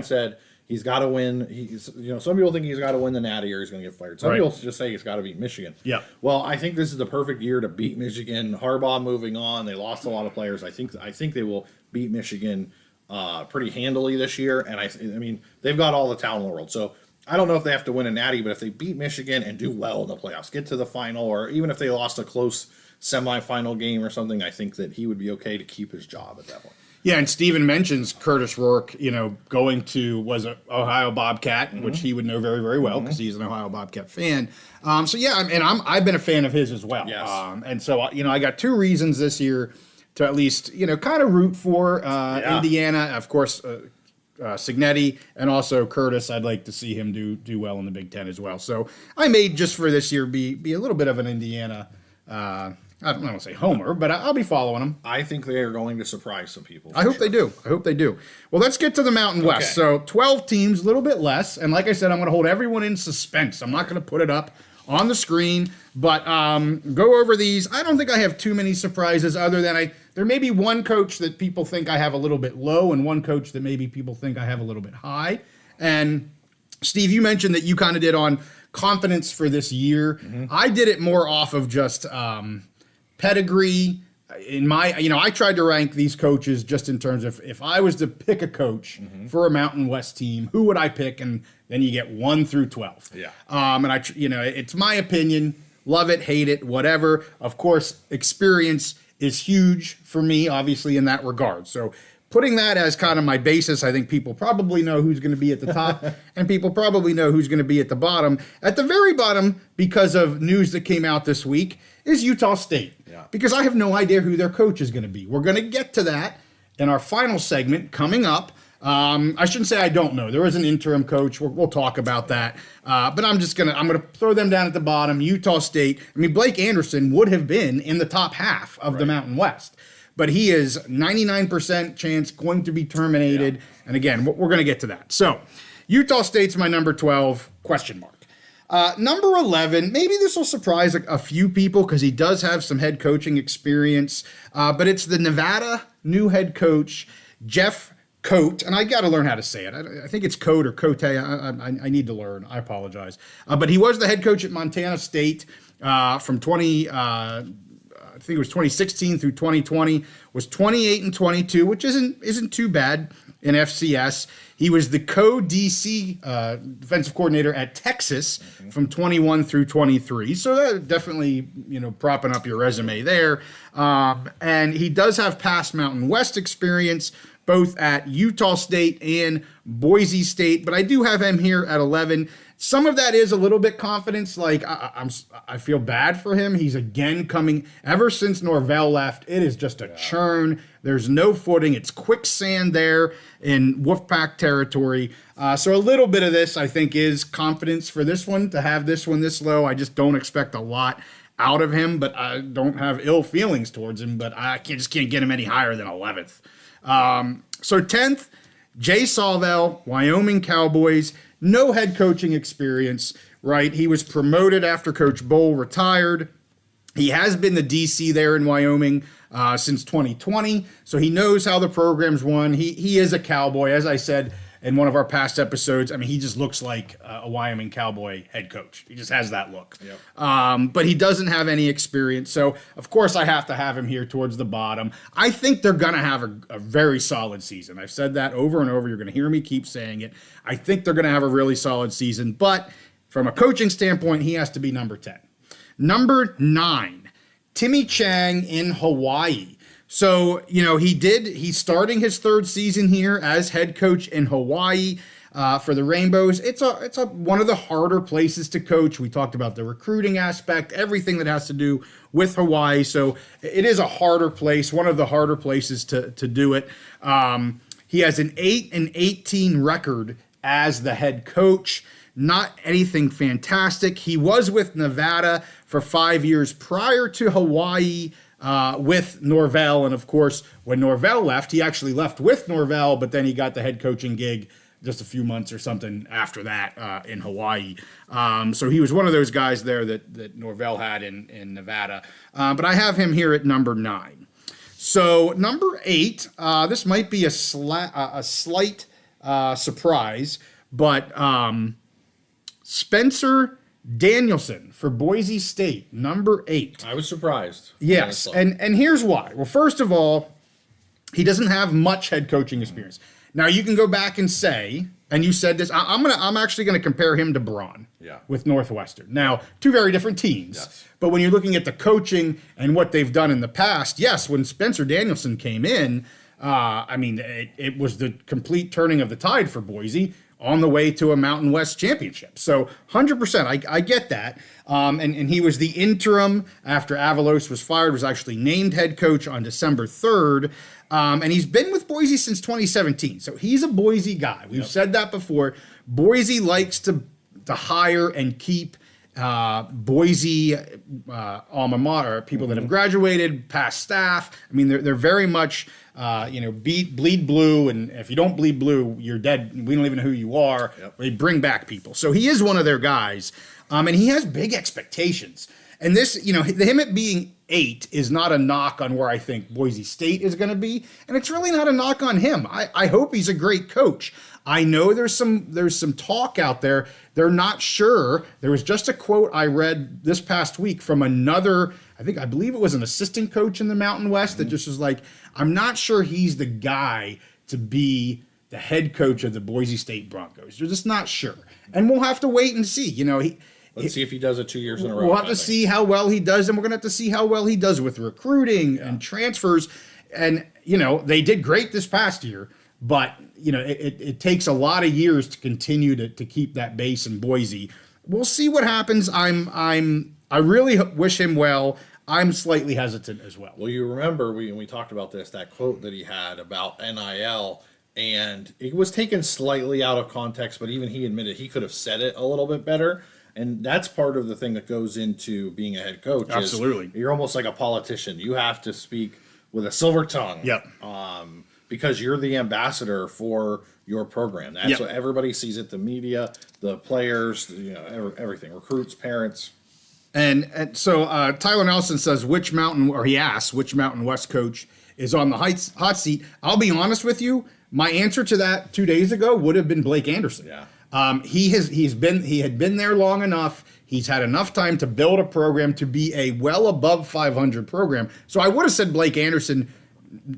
said he's got to win. Some people think he's got to win the Natty or he's going to get fired. Some people just say he's got to beat Michigan. Yeah. Well, I think this is the perfect year to beat Michigan. Harbaugh moving on. They lost a lot of players. I think they will beat Michigan pretty handily this year. And I mean they've got all the talent in the world. So I don't know if they have to win a Natty, but if they beat Michigan and do well in the playoffs, get to the final, or even if they lost a close semifinal game or something, I think that he would be okay to keep his job at that point. Yeah, and Steven mentions Curtis Rourke, going to was an Ohio Bobcat, which he would know very, very well because he's an Ohio Bobcat fan. I've been a fan of his as well. Yes. And so, I got two reasons this year to at least, kind of root for Indiana. Of course, Signetti and also Curtis. I'd like to see him do well in the Big Ten as well. So I may just for this year be a little bit of an Indiana. I don't want to say homer, but I'll be following them. I think they are going to surprise some people. I hope they do. Well, let's get to the Mountain West. So 12 teams, a little bit less. And like I said, I'm going to hold everyone in suspense. I'm not going to put it up on the screen, but go over these. I don't think I have too many surprises other than there may be one coach that people think I have a little bit low and one coach that maybe people think I have a little bit high. And Steve, you mentioned that you kind of did on confidence for this year. I did it more off of just pedigree. I tried to rank these coaches just in terms of if I was to pick a coach for a Mountain West team, who would I pick? And then you get 1 through 12. Yeah. It's my opinion. Love it, hate it, whatever. Of course, experience is huge for me, obviously, in that regard. So putting that as kind of my basis, I think people probably know who's going to be at the top and people probably know who's going to be at the bottom. At the very bottom, because of news that came out this week, is Utah State. Yeah. Because I have no idea who their coach is going to be. We're going to get to that in our final segment coming up. I shouldn't say I don't know. There is an interim coach. We'll talk about that. But I'm going to throw them down at the bottom. Utah State. I mean, Blake Anderson would have been in the top half of the Mountain West. But he is 99% chance going to be terminated. Yeah. And again, we're going to get to that. So Utah State's my number 12, question mark. Number 11, maybe this will surprise a few people because he does have some head coaching experience. But it's the Nevada new head coach, Jeff Cote, and I got to learn how to say it. I think it's Cote or Cote. I need to learn. I apologize. But he was the head coach at Montana State from 2016 through 2020. Was 28-22, which isn't too bad in FCS. He was the co-DC defensive coordinator at Texas from 21 through 23. So that definitely, propping up your resume there. And he does have past Mountain West experience. both at Utah State and Boise State, but I do have him here at 11. Some of that is a little bit confidence. Like I feel bad for him. He's again coming ever since Norvell left. It is just a churn. There's no footing. It's quicksand there in Wolfpack territory. So a little bit of this, I think, is confidence for this one to have this one this low. I just don't expect a lot out of him, but I don't have ill feelings towards him. But I just can't get him any higher than 11th. So 10th, Jay Salvell, Wyoming Cowboys. No head coaching experience, right? He was promoted after Coach Bowl retired. He has been the DC there in Wyoming since 2020, so he knows how the program's run. He is a Cowboy, as I said in one of our past episodes. I mean, he just looks like a Wyoming Cowboy head coach. He just has that look. Yep. But he doesn't have any experience, so of course I have to have him here towards the bottom. I think they're going to have a very solid season. I've said that over and over. You're going to hear me keep saying it. I think they're going to have a really solid season, but from a coaching standpoint, he has to be number 10. Number 9, Timmy Chang in Hawaii. So, he's starting his third season here as head coach in Hawaii for the Rainbows. It's one of the harder places to coach. We talked about the recruiting aspect, everything that has to do with Hawaii. So it is a harder place, one of the harder places to do it. He has an 8-18 record as the head coach. Not anything fantastic. He was with Nevada for 5 years prior to Hawaii with Norvell. And of course, when Norvell left, he actually left with Norvell, but then he got the head coaching gig just a few months or something after that in Hawaii. So he was one of those guys there that Norvell had in Nevada. But I have him here at number 9. So number 8, this might be a slight surprise, but Spencer Danielson for Boise State, number 8. I was surprised. Yes, and here's why. Well, first of all, he doesn't have much head coaching experience. Now you can go back and say, and you said this, I'm actually gonna compare him to Braun with Northwestern. Now, two very different teams, but when you're looking at the coaching and what they've done in the past, yes, when Spencer Danielson came in, it was the complete turning of the tide for Boise on the way to a Mountain West championship. So 100%, I get that. And he was the interim after Avalos was fired, was actually named head coach on December 3rd. And he's been with Boise since 2017. So he's a Boise guy. We've said that before. Boise likes to hire and keep Boise alma mater, people that have graduated, past staff. I mean, they're very much, bleed blue, and if you don't bleed blue, you're dead. We don't even know who you are. Yep. They bring back people. So he is one of their guys, and he has big expectations. And this, him at being 8 is not a knock on where I think Boise State is going to be, and it's really not a knock on him. I hope he's a great coach. I know there's some talk out there. They're not sure. There was just a quote I read this past week from another, I believe it was an assistant coach in the Mountain West that just was like, I'm not sure he's the guy to be the head coach of the Boise State Broncos. They're just not sure. And we'll have to wait and see. Let's see if he does it 2 years in a row. We'll have to see how well he does, and we're going to have to see how well he does with recruiting and transfers. And, they did great this past year, but, it takes a lot of years to continue to keep that base in Boise. We'll see what happens. I really wish him well. I'm slightly hesitant as well. Well, you remember we talked about this, that quote that he had about NIL, and it was taken slightly out of context, but even he admitted he could have said it a little bit better. And that's part of the thing that goes into being a head coach. Absolutely. You're almost like a politician. You have to speak with a silver tongue. Yep. Because you're the ambassador for your program. That's what everybody sees it, the media, the players, everything, recruits, parents. And so Tyler Nelson says, he asks which Mountain West coach is on the hot seat. I'll be honest with you. My answer to that 2 days ago would have been Blake Anderson. Yeah. He had been there long enough. He's had enough time to build a program to be a well above 500 program. So I would have said Blake Anderson,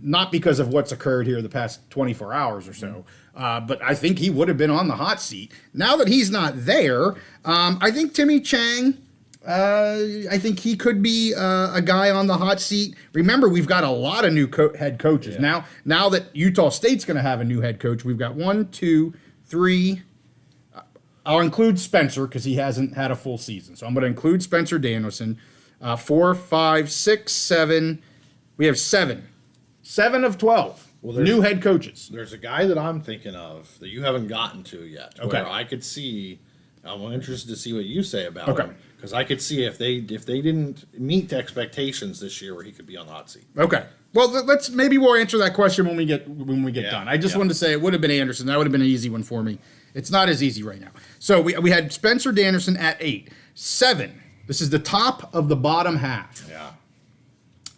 not because of what's occurred here the past 24 hours or so, but I think he would have been on the hot seat. Now that he's not there, I think Timmy Chang, I think he could be a guy on the hot seat. Remember, we've got a lot of new head coaches. Yeah. Now that Utah State's going to have a new head coach, we've got 1, 2, 3. I'll include Spencer because he hasn't had a full season. So I'm going to include Spencer Danielson. 4, 5, 6, 7. We have 7. 7 of 12 new head coaches. There's a guy that I'm thinking of that you haven't gotten to yet. Okay. Where I could see, I'm interested to see what you say about him. Because I could see if they didn't meet expectations this year, where he could be on the hot seat. Okay. Well, we'll answer that question when we get done. I just wanted to say it would have been Anderson. That would have been an easy one for me. It's not as easy right now. So we had Spencer Danielson at 8. 7. This is the top of the bottom half. Yeah.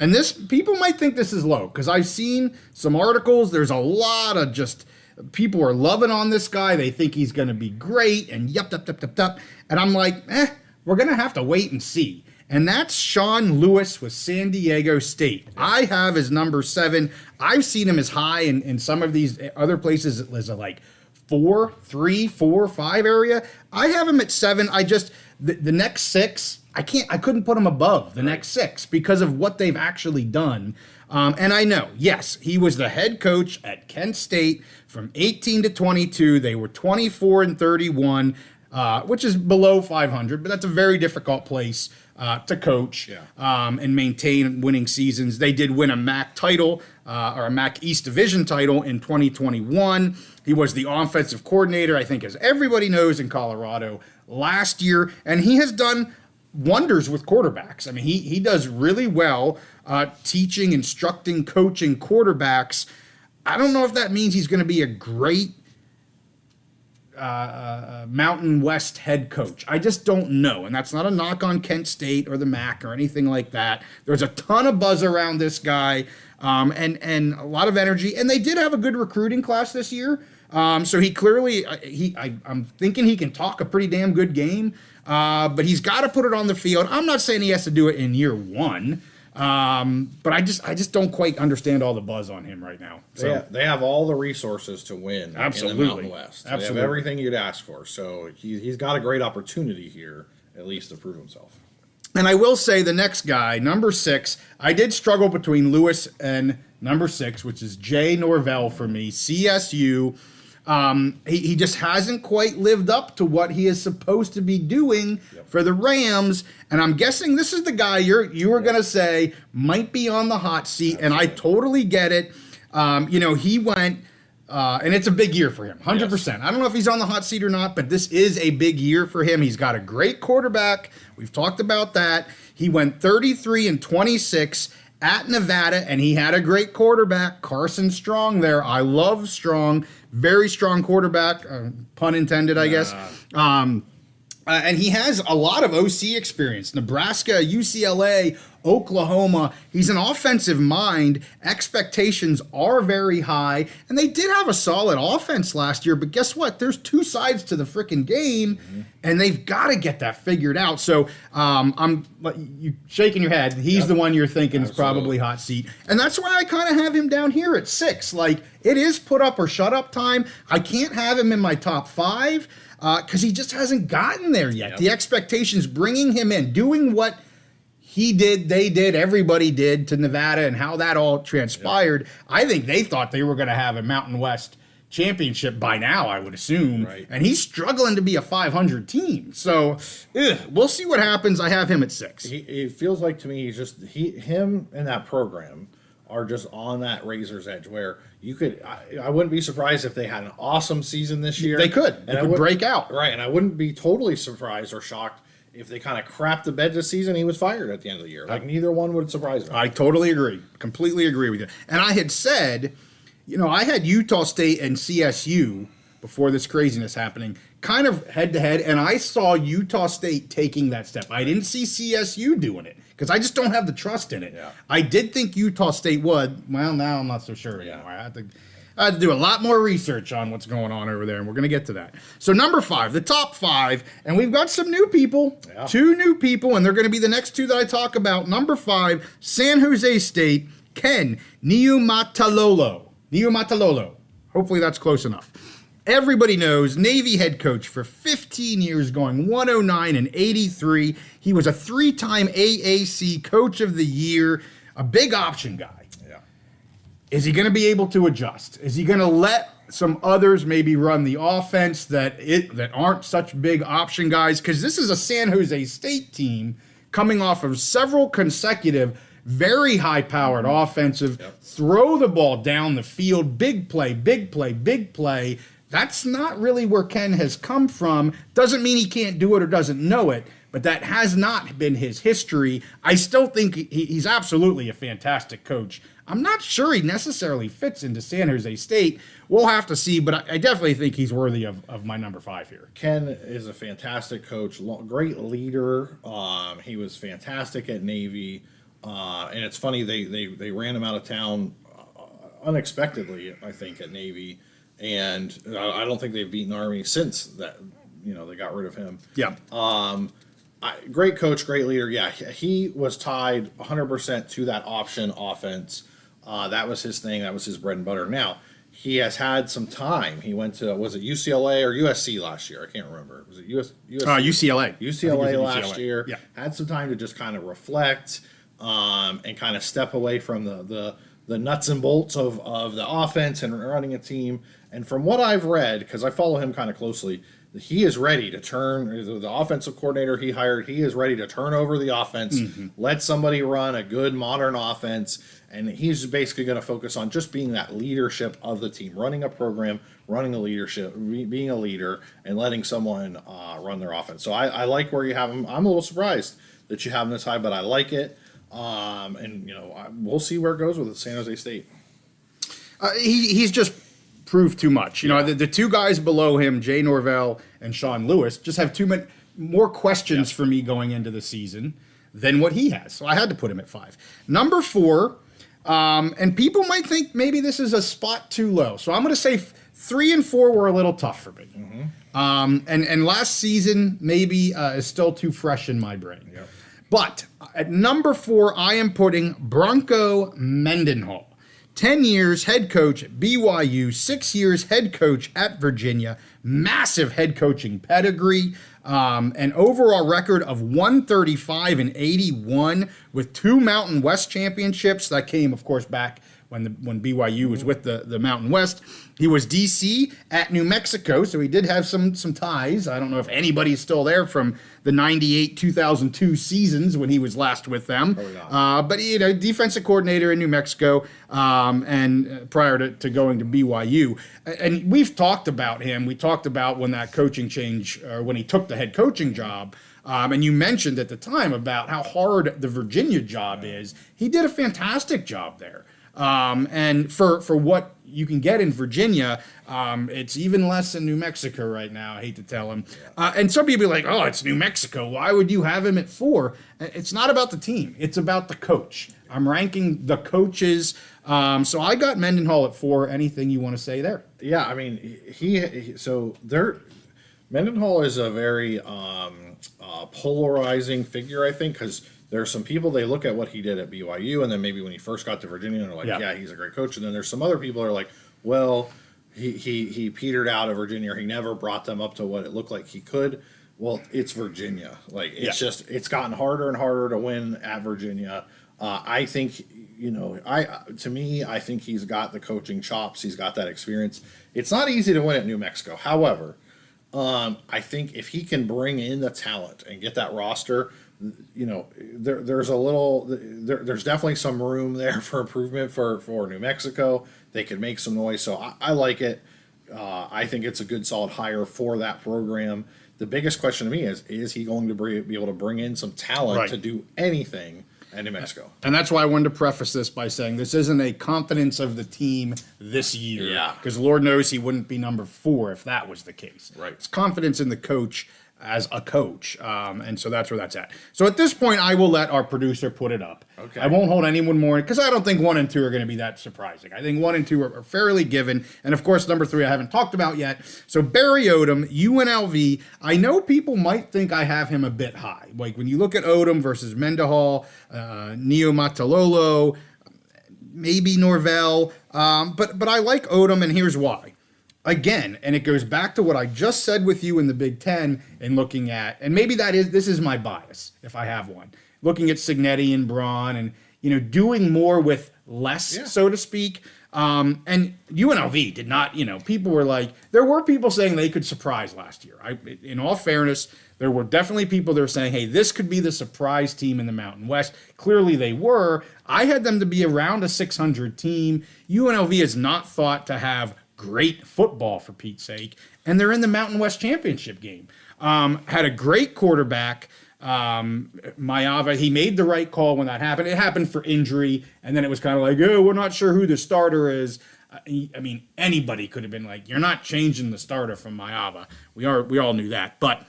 And people might think this is low because I've seen some articles. There's a lot of people are loving on this guy. They think he's going to be great and yup. And I'm like, we're going to have to wait and see. And that's Sean Lewis with San Diego State. I have his number 7. I've seen him as high in some of these other places as a like 4, 3, 4, 5 area. I have him at 7. The next 6, I couldn't put him above the next 6 because of what they've actually done. And I know, yes, he was the head coach at Kent State from 18 to 22. They were 24 and 31, which is below 500, but that's a very difficult place to coach and maintain winning seasons. They did win a MAC title or a MAC East Division title in 2021. He was the offensive coordinator, I think, as everybody knows, in Colorado last year, and he has done wonders with quarterbacks. I mean, he does really well teaching, instructing, coaching quarterbacks. I don't know if that means he's going to be a great Mountain West head coach. I just don't know. And that's not a knock on Kent State or the MAC or anything like that. There's a ton of buzz around this guy and a lot of energy. And they did have a good recruiting class this year. So he clearly, I'm thinking he can talk a pretty damn good game. But he's got to put it on the field. I'm not saying he has to do it in year 1. But I just don't quite understand all the buzz on him right now. So they have all the resources to win in the Mountain West. They have everything you'd ask for. So he's got a great opportunity here, at least, to prove himself. And I will say the next guy, number 6, I did struggle between Lewis and number 6, which is Jay Norvell for me, CSU. He just hasn't quite lived up to what he is supposed to be doing for the Rams. And I'm guessing this is the guy you were going to say might be on the hot seat. Absolutely. And I totally get it. He went, and it's a big year for him, 100%. Yes. I don't know if he's on the hot seat or not, but this is a big year for him. He's got a great quarterback. We've talked about that. He went 33 and 26 at Nevada, and he had a great quarterback, Carson Strong there. I love Strong. Very strong quarterback, pun intended, I guess. And he has a lot of OC experience. Nebraska, UCLA, Oklahoma. He's an offensive mind. Expectations are very high. And they did have a solid offense last year. But guess what? There's 2 sides to the freaking game. Mm-hmm. And they've got to get that figured out. So you shaking your head. He's the one you're thinking is probably hot seat. And that's why I kind of have him down here at 6. Like, it is put up or shut up time. I can't have him in my top 5. Because he just hasn't gotten there yet. Yep. The expectations bringing him in, doing what he did, they did, everybody did to Nevada and how that all transpired. Yep. I think they thought they were going to have a Mountain West championship by now, I would assume. Right. And he's struggling to be a 500 team. So we'll see what happens. I have him at 6. It feels like to me he's just him and that program are just on that razor's edge where you could, I wouldn't be surprised if they had an awesome season this year. They could break out. Right, and I wouldn't be totally surprised or shocked if they kind of crapped the bed this season, he was fired at the end of the year. Like, neither one would surprise me. I totally agree. Completely agree with you. And I had said, I had Utah State and CSU before this craziness happening, kind of head-to-head, and I saw Utah State taking that step. I didn't see CSU doing it, because I just don't have the trust in it. Yeah. I did think Utah State would. Well, now I'm not so sure anymore. I had to do a lot more research on what's going on over there, and we're going to get to that. So number 5, the top 5, and we've got some new people, 2 new people, and they're going to be the next 2 that I talk about. Number 5, San Jose State, Ken Niumatalolo. Hopefully that's close enough. Everybody knows Navy head coach for 15 years, going 109-83. He was a 3-time AAC Coach of the Year, a big option guy. Yeah. Is he going to be able to adjust? Is he going to let some others maybe run the offense that aren't such big option guys? Because this is a San Jose State team coming off of several consecutive very high-powered offensive, throw the ball down the field, big play, big play, big play. That's not really where Ken has come from. Doesn't mean he can't do it or doesn't know it, but that has not been his history. I still think he's absolutely a fantastic coach. I'm not sure he necessarily fits into San Jose State. We'll have to see, but I definitely think he's worthy of my number 5 here. Ken is a fantastic coach, great leader. He was fantastic at Navy. And it's funny, they ran him out of town unexpectedly, I think, at Navy. And I don't think they've beaten Army since that, they got rid of him. Yeah. Great coach, great leader. Yeah, he was tied 100% to that option offense. That was his thing. That was his bread and butter. Now, he has had some time. He went to, was it UCLA or USC last year? I can't remember. Was it UCLA. UCLA last year. Yeah. Had some time to just kind of reflect and kind of step away from the nuts and bolts of the offense and running a team. And from what I've read, because I follow him kind of closely, he is ready to turn the offensive coordinator he hired. He is ready to turn over the offense, let somebody run a good modern offense, and he's basically going to focus on just being that leadership of the team, running a program, running a leadership, being a leader, and letting someone run their offense. So I like where you have him. I'm a little surprised that you have him this high, but I like it. And we'll see where it goes with San Jose State. He's just proved too much. The two guys below him, Jay Norvell and Sean Lewis, just have too many more questions for me going into the season than what he has. So I had to put him at 5. Number 4, and people might think maybe this is a spot too low. So I'm going to say 3 and 4 were a little tough for me. And last season maybe is still too fresh in my brain. Yep. But at number 4, I am putting Bronco Mendenhall. 10 years head coach at BYU, 6 years head coach at Virginia, massive head coaching pedigree, an overall record of 135-81 with 2 Mountain West championships. That came, of course, back when BYU was with the Mountain West. He was DC at New Mexico, so he did have some ties. I don't know if anybody's still there from the 98-2002 seasons when he was last with them. But defensive coordinator in New Mexico, and prior to going to BYU. And we've talked about him. We talked about when that coaching change, or when he took the head coaching job. And you mentioned at the time about how hard the Virginia job is. He did a fantastic job there. And for what you can get in Virginia, it's even less in New Mexico right now. I hate to tell him. And some people are like, oh, it's New Mexico. Why would you have him at 4? It's not about the team. It's about the coach. I'm ranking the coaches. So I got Mendenhall at 4. Anything you want to say there? Yeah, I mean, Mendenhall is a very polarizing figure, I think, because there are some people, they look at what he did at BYU, and then maybe when he first got to Virginia, they're like, yeah, he's a great coach. And then there's some other people that are like, well, he petered out of Virginia, or he never brought them up to what it looked like he could. Well, it's Virginia. Like, it's gotten harder and harder to win at Virginia. I think, I think he's got the coaching chops. He's got that experience. It's not easy to win at New Mexico. However, I think if he can bring in the talent and get that roster, there's definitely some room there for improvement for New Mexico. They could make some noise, so I like it. I think it's a good, solid hire for that program. The biggest question to me is he going to be able to bring in some talent to do anything at New Mexico? And that's why I wanted to preface this by saying this isn't a confidence of the team this year. Yeah. Because Lord knows he wouldn't be number 4 if that was the case. Right. It's confidence in the coach as a coach. And so that's where that's at. So at this point, I will let our producer put it up. Okay. I won't hold anyone more, because I don't think 1 and 2 are going to be that surprising. I think 1 and 2 are fairly given. And of course, number 3 I haven't talked about yet. So Barry Odom, UNLV. I know people might think I have him a bit high. Like when you look at Odom versus Mendenhall, Niumatalolo, maybe Norvell. But I like Odom, and here's why. again, and it goes back to what I just said with you in the Big Ten and looking at, and maybe this is my bias, if I have one, looking at Cignetti and Braun and, doing more with less, so to speak. And UNLV did not, people were like, there were people saying they could surprise last year. In all fairness, there were definitely people that were saying, hey, this could be the surprise team in the Mountain West. Clearly they were. I had them to be around a 600 team. UNLV is not thought to have great football, for Pete's sake, and they're in the Mountain West Championship game. Had a great quarterback. Mayava, he made the right call when that happened. It happened for injury, and then it was kind of like, oh, we're not sure who the starter is. I mean, anybody could have been like, you're not changing the starter from Mayava. We all knew that, but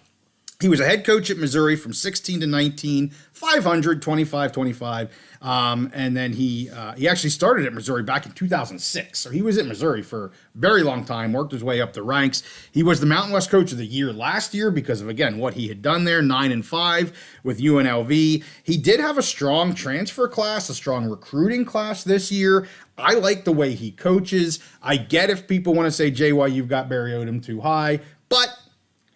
he was a head coach at Missouri from 16 to 19, 500, 25. And then he actually started at Missouri back in 2006. So he was at Missouri for a very long time, worked his way up the ranks. He was the Mountain West Coach of the Year last year because of, again, what he had done there, 9-5 with UNLV. He did have a strong transfer class, a strong recruiting class this year. I like the way he coaches. I get if people want to say, Jay, why you've got Barry Odom too high, but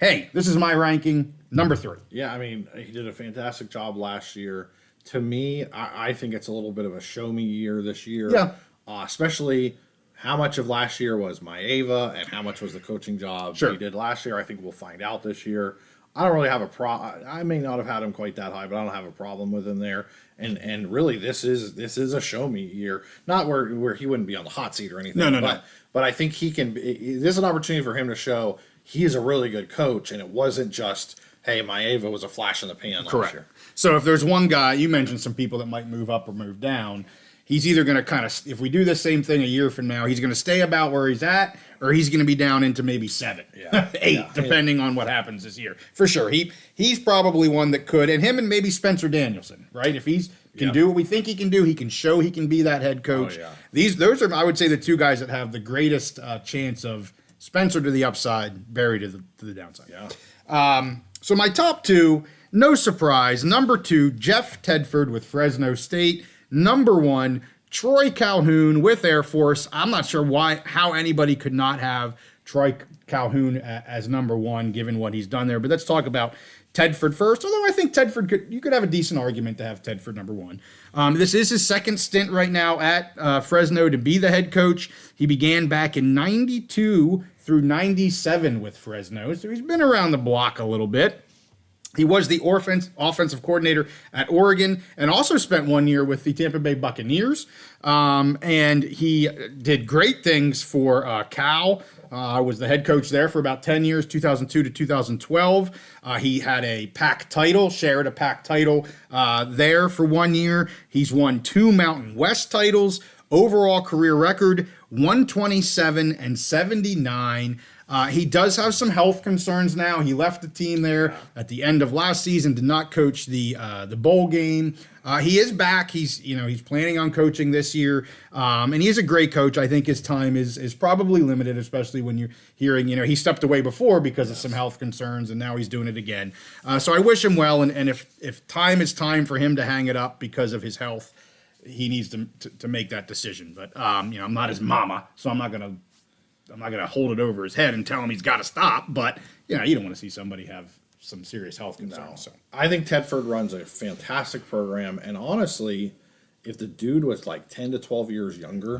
hey, this is my ranking, number 3. Yeah, I mean, he did a fantastic job last year. To me, I think it's a little bit of a show-me year this year. Yeah. Especially how much of last year was Maeva and how much was the coaching job he did last year. I think we'll find out this year. I don't really have a problem. I may not have had him quite that high, but I don't have a problem with him there. And really, this is a show-me year. Not where he wouldn't be on the hot seat or anything. No. But I think he can. This is an opportunity for him to show he is a really good coach, and it wasn't just, hey, Maeva was a flash in the pan last year. So if there's one guy, you mentioned some people that might move up or move down, he's either going to kind of, if we do the same thing a year from now, he's going to stay about where he's at, or he's going to be down into maybe 7, 8, depending on what happens this year. For sure. He's probably one that could, and him and maybe Spencer Danielson, right? If he can do what we think he can do, he can show he can be that head coach. Those are, I would say, the two guys that have the greatest chance of Spencer to the upside, Barry to the downside. So my top 2, no surprise. Number 2, Jeff Tedford with Fresno State. Number 1, Troy Calhoun with Air Force. I'm not sure how anybody could not have Troy Calhoun as number 1, given what he's done there. But let's talk about Tedford first. Although I think Tedford you could have a decent argument to have Tedford number 1. This is his second stint right now at Fresno to be the head coach. He began back in 92 through 97 with Fresno, so he's been around the block a little bit. He was the offensive coordinator at Oregon and also spent 1 year with the Tampa Bay Buccaneers. And he did great things for Cal. Was the head coach there for about 10 years, 2002 to 2012. He had a Pac title, shared a Pac title there for 1 year. He's won 2 Mountain West titles. Overall career record, 127-79. He does have some health concerns now. He left the team there at the end of last season, did not coach the bowl game. He is back. He's planning on coaching this year, and he is a great coach. I think his time is probably limited, especially when you're hearing he stepped away before because of some health concerns, and now he's doing it again. So I wish him well, and if time is time for him to hang it up because of his health, he needs to make that decision. But I'm not his mama, so I'm not gonna hold it over his head and tell him he's got to stop. But you don't want to see somebody have some serious health concerns. No. So I think Tedford runs a fantastic program, and honestly, if the dude was like 10 to 12 years younger,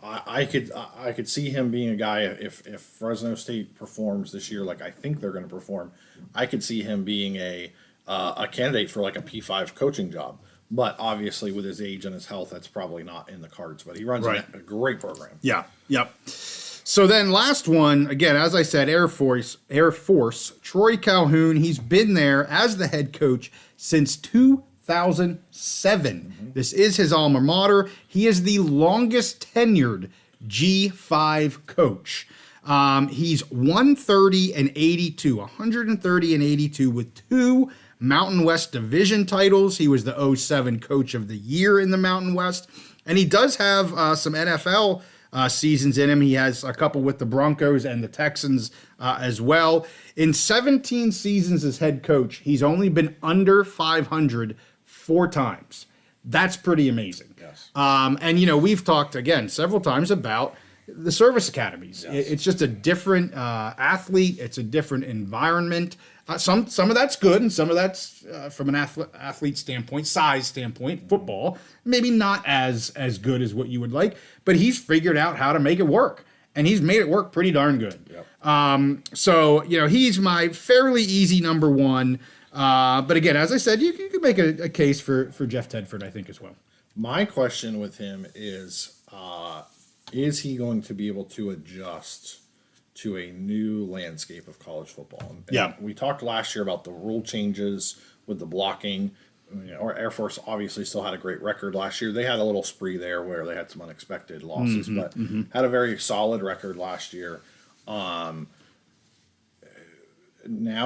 I could see him being a guy. If Fresno State performs this year like I think they're going to perform, I could see him being a candidate for like a P5 coaching job. But obviously, with his age and his health, that's probably not in the cards. But he runs a great program. Yeah. Yep. So then last one, again, as I said, Air Force, Troy Calhoun. He's been there as the head coach since 2007. Mm-hmm. This is his alma mater. He is the longest tenured G5 coach. He's 130-82 with 2 Mountain West Division titles. He was the 07 Coach of the Year in the Mountain West. And he does have some NFL seasons in him. He has a couple with the Broncos and the Texans as well. In 17 seasons as head coach, he's only been under 500 4 times. That's pretty amazing. Yes. And, we've talked, again, several times about the service academies. Yes. It's just a different athlete. It's a different environment. Some of that's good, and some of that's from an athlete standpoint, size standpoint, football, maybe not as good as what you would like. But he's figured out how to make it work, and he's made it work pretty darn good. Yep. So he's my fairly easy number one. But again, as I said, you could make a case for Jeff Tedford, I think, as well. My question with him is he going to be able to adjust to a new landscape of college football? And we talked last year about the rule changes with the blocking. Our Air Force obviously still had a great record last year. They had a little spree there where they had some unexpected losses, but had a very solid record last year. Now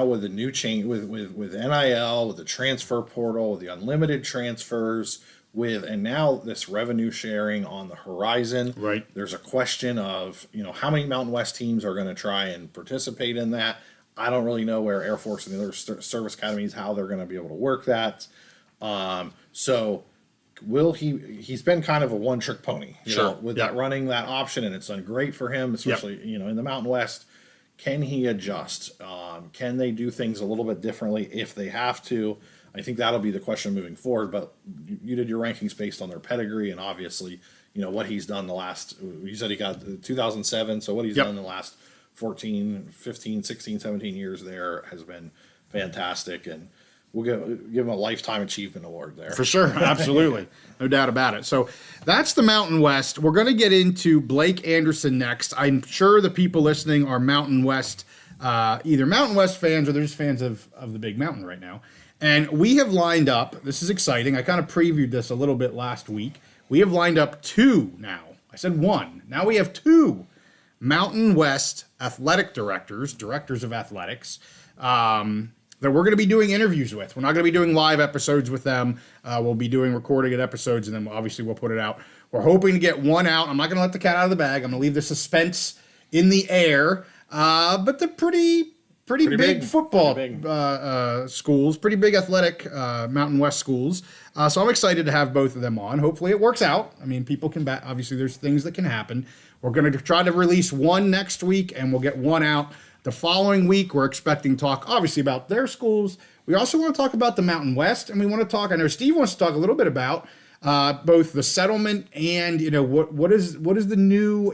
with the new change with NIL, with the transfer portal, with the unlimited transfers, and now this revenue sharing on the horizon. Right. There's a question of, how many Mountain West teams are going to try and participate in that. I don't really know where Air Force and the other service academies, how they're going to be able to work that. So will he's been kind of a one-trick pony, with that running that option, and it's done great for him, especially, in the Mountain West. Can he adjust? Can they do things a little bit differently if they have to? I think that'll be the question moving forward, but you did your rankings based on their pedigree, and obviously, what he's done the last, you said he got 2007, so what he's done in the last 14, 15, 16, 17 years there has been fantastic, and we'll give him a Lifetime Achievement Award there. For sure, absolutely. No doubt about it. So that's the Mountain West. We're going to get into Blake Anderson next. I'm sure the people listening are Mountain West, either Mountain West fans or they're just fans of the Big Mountain right now. And we have lined up, this is exciting, I kind of previewed this a little bit last week. We have lined up two now. I said one. Now we have two Mountain West athletic directors of athletics, that we're going to be doing interviews with. We're not going to be doing live episodes with them. We'll be doing recorded episodes, and then obviously we'll put it out. We're hoping to get one out. I'm not going to let the cat out of the bag. I'm going to leave the suspense in the air. But they're pretty big football schools, pretty big athletic Mountain West schools. So I'm excited to have both of them on. Hopefully it works out. I mean, people can obviously there's things that can happen. We're going to try to release one next week, and we'll get one out the following week. We're expecting talk, obviously, about their schools. We also want to talk about the Mountain West, and we want to talk, I know Steve wants to talk a little bit about both the settlement and, what is the new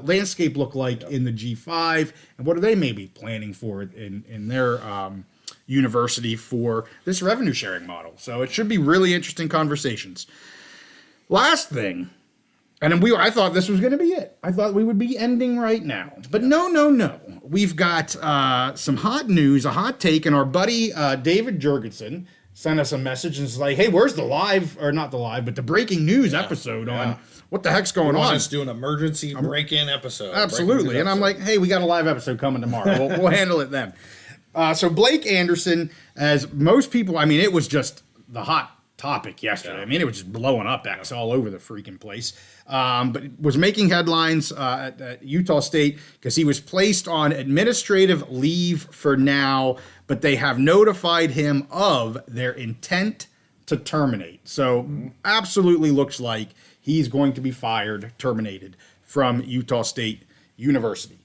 landscape look like in the G5, and what are they maybe planning for in their university for this revenue sharing model. So it should be really interesting conversations. Last thing, and I thought this was going to be it. I thought we would be ending right now. But no. We've got some hot news, a hot take, and our buddy David Jurgensen sent us a message and was like, hey, where's the live, or not the live, but the breaking news episode on what the heck's going on? Let's do an emergency break-in episode. Absolutely. And I'm like, hey, we got a live episode coming tomorrow. We'll handle it then. So Blake Anderson, as most people, I mean, it was just the hot topic yesterday. Yeah. I mean, it was just blowing up X all over the freaking place. But was making headlines at Utah State because he was placed on administrative leave for now, but they have notified him of their intent to terminate. So absolutely looks like he's going to be terminated from Utah State University.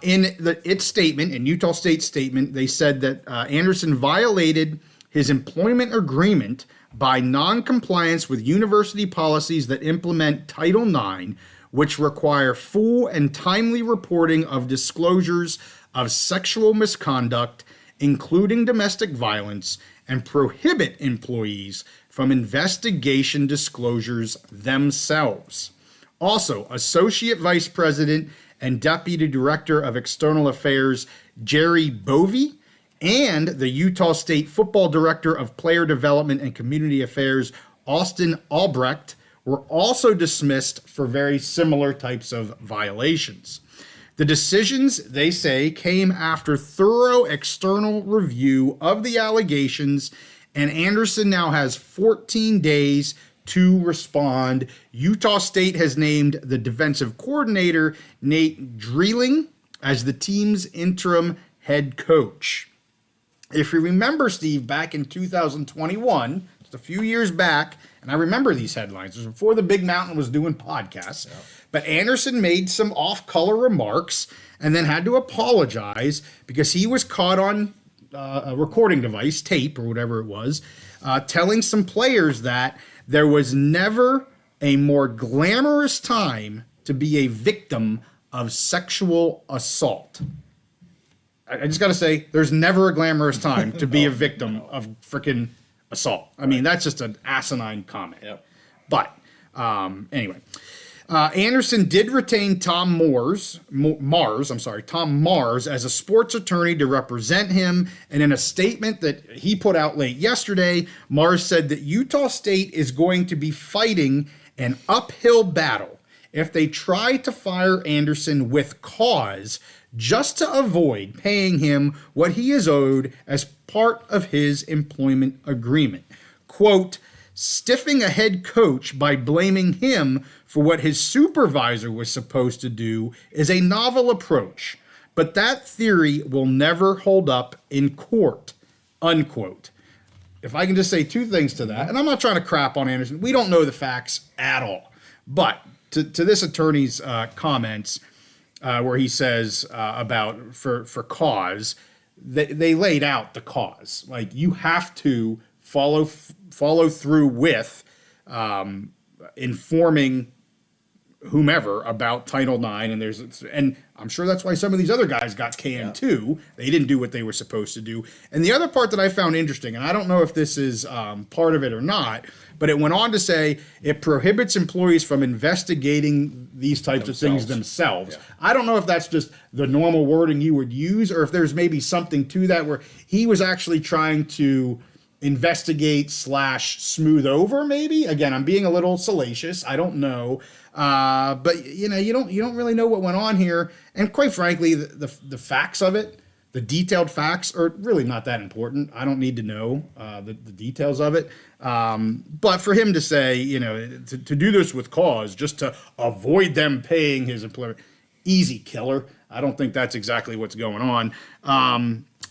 In Utah State's statement, they said that Anderson violated his employment agreement by non-compliance with university policies that implement Title IX, which require full and timely reporting of disclosures of sexual misconduct, including domestic violence, and prohibit employees from investigation disclosures themselves. Also, Associate Vice President and Deputy Director of External Affairs Jerry Bovee and the Utah State Football Director of Player Development and Community Affairs, Austin Albrecht, were also dismissed for very similar types of violations. The decisions, they say, came after thorough external review of the allegations, and Anderson now has 14 days to respond. Utah State has named the defensive coordinator, Nate Dreeling, as the team's interim head coach. If you remember, Steve, back in 2021, just a few years back, and I remember these headlines. It was before the Big Mountain was doing podcasts. Yeah. But Anderson made some off-color remarks and then had to apologize because he was caught on a recording device, tape or whatever it was, telling some players that there was never a more glamorous time to be a victim of sexual assault. I just got to say, there's never a glamorous time to be a victim of freaking assault. I mean, that's just an asinine comment. Yep. But anyway, Anderson did retain Tom Mars as a sports attorney to represent him. And in a statement that he put out late yesterday, Mars said that Utah State is going to be fighting an uphill battle if they try to fire Anderson with cause just to avoid paying him what he is owed as part of his employment agreement. Quote, stiffing a head coach by blaming him for what his supervisor was supposed to do is a novel approach, but that theory will never hold up in court, unquote. If I can just say two things to that, and I'm not trying to crap on Anderson, we don't know the facts at all, but to this attorney's comments, where he says about for cause, they laid out the cause. Like, you have to follow through with informing whomever about Title IX, and I'm sure that's why some of these other guys got canned too. They didn't do what they were supposed to do. And the other part that I found interesting, and I don't know if this is part of it or not, but it went on to say it prohibits employees from investigating these types of things themselves. Yeah. I don't know if that's just the normal wording you would use, or if there's maybe something to that where he was actually trying to investigate / smooth over, maybe. Again, I'm being a little salacious. I don't know. But you don't really know what went on here. And quite frankly, the facts of it, the detailed facts, are really not that important. I don't need to know the details of it. But for him to say, to do this with cause just to avoid them paying his employer, easy killer. I don't think that's exactly what's going on.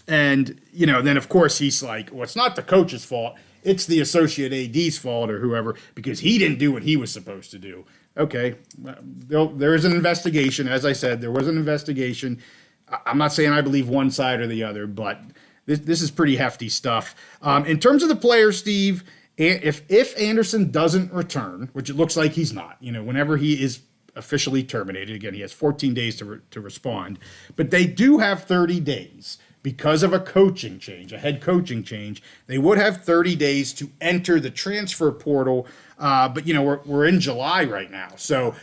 And then of course he's like, well, it's not the coach's fault. It's the associate AD's fault or whoever, because he didn't do what he was supposed to do. Okay, there is an investigation. As I said, there was an investigation. I'm not saying I believe one side or the other, but this is pretty hefty stuff. In terms of the players, Steve, if Anderson doesn't return, which it looks like he's not, whenever he is officially terminated, again, he has 14 days to respond, but they do have 30 days. Because of a coaching change, a head coaching change, they would have 30 days to enter the transfer portal. But we're in July right now, so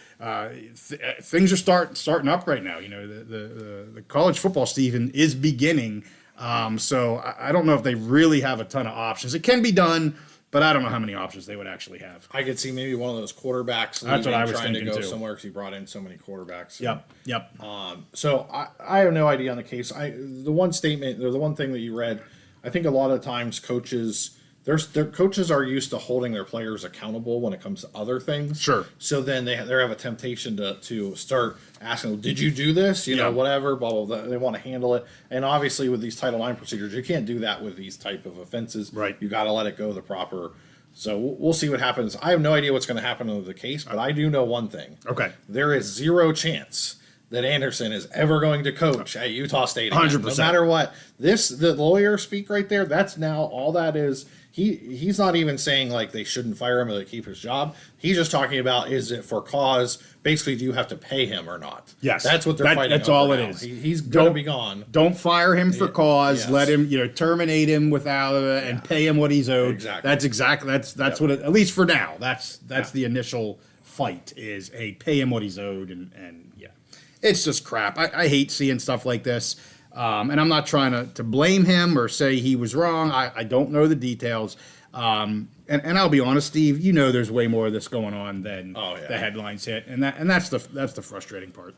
things are starting up right now. The college football season is beginning, so I don't know if they really have a ton of options. It can be done, but I don't know how many options they would actually have. I could see maybe one of those quarterbacks That's what I was trying to go too. somewhere because he brought in so many quarterbacks. Yep. So I have no idea on the case. The one statement, or the one thing that you read, I think a lot of times coaches are used to holding their players accountable when it comes to other things. Sure. So then they have a temptation to start asking, well, did you do this? Whatever, blah, blah, blah. They want to handle it. And obviously with these Title IX procedures, you can't do that with these type of offenses. Right. You got to let it go the proper. So we'll see what happens. I have no idea what's going to happen with the case, but I do know one thing. Okay. There is zero chance that Anderson is ever going to coach at Utah State again. 100%. No matter what. The lawyer speak right there, that's now all that is. He's not even saying like they shouldn't fire him or they keep his job. He's just talking about, is it for cause? Basically, do you have to pay him or not? Yes, that's what they're fighting. That's all now. it is. He's going to be gone. Don't fire him for cause. Yes. Let him, terminate him without and pay him what he's owed. Exactly. That's what. At least for now, that's the initial fight is pay him what he's owed and it's just crap. I hate seeing stuff like this. And I'm not trying to blame him or say he was wrong. I don't know the details. And I'll be honest, Steve, there's way more of this going on than the headlines hit. And that's the frustrating part.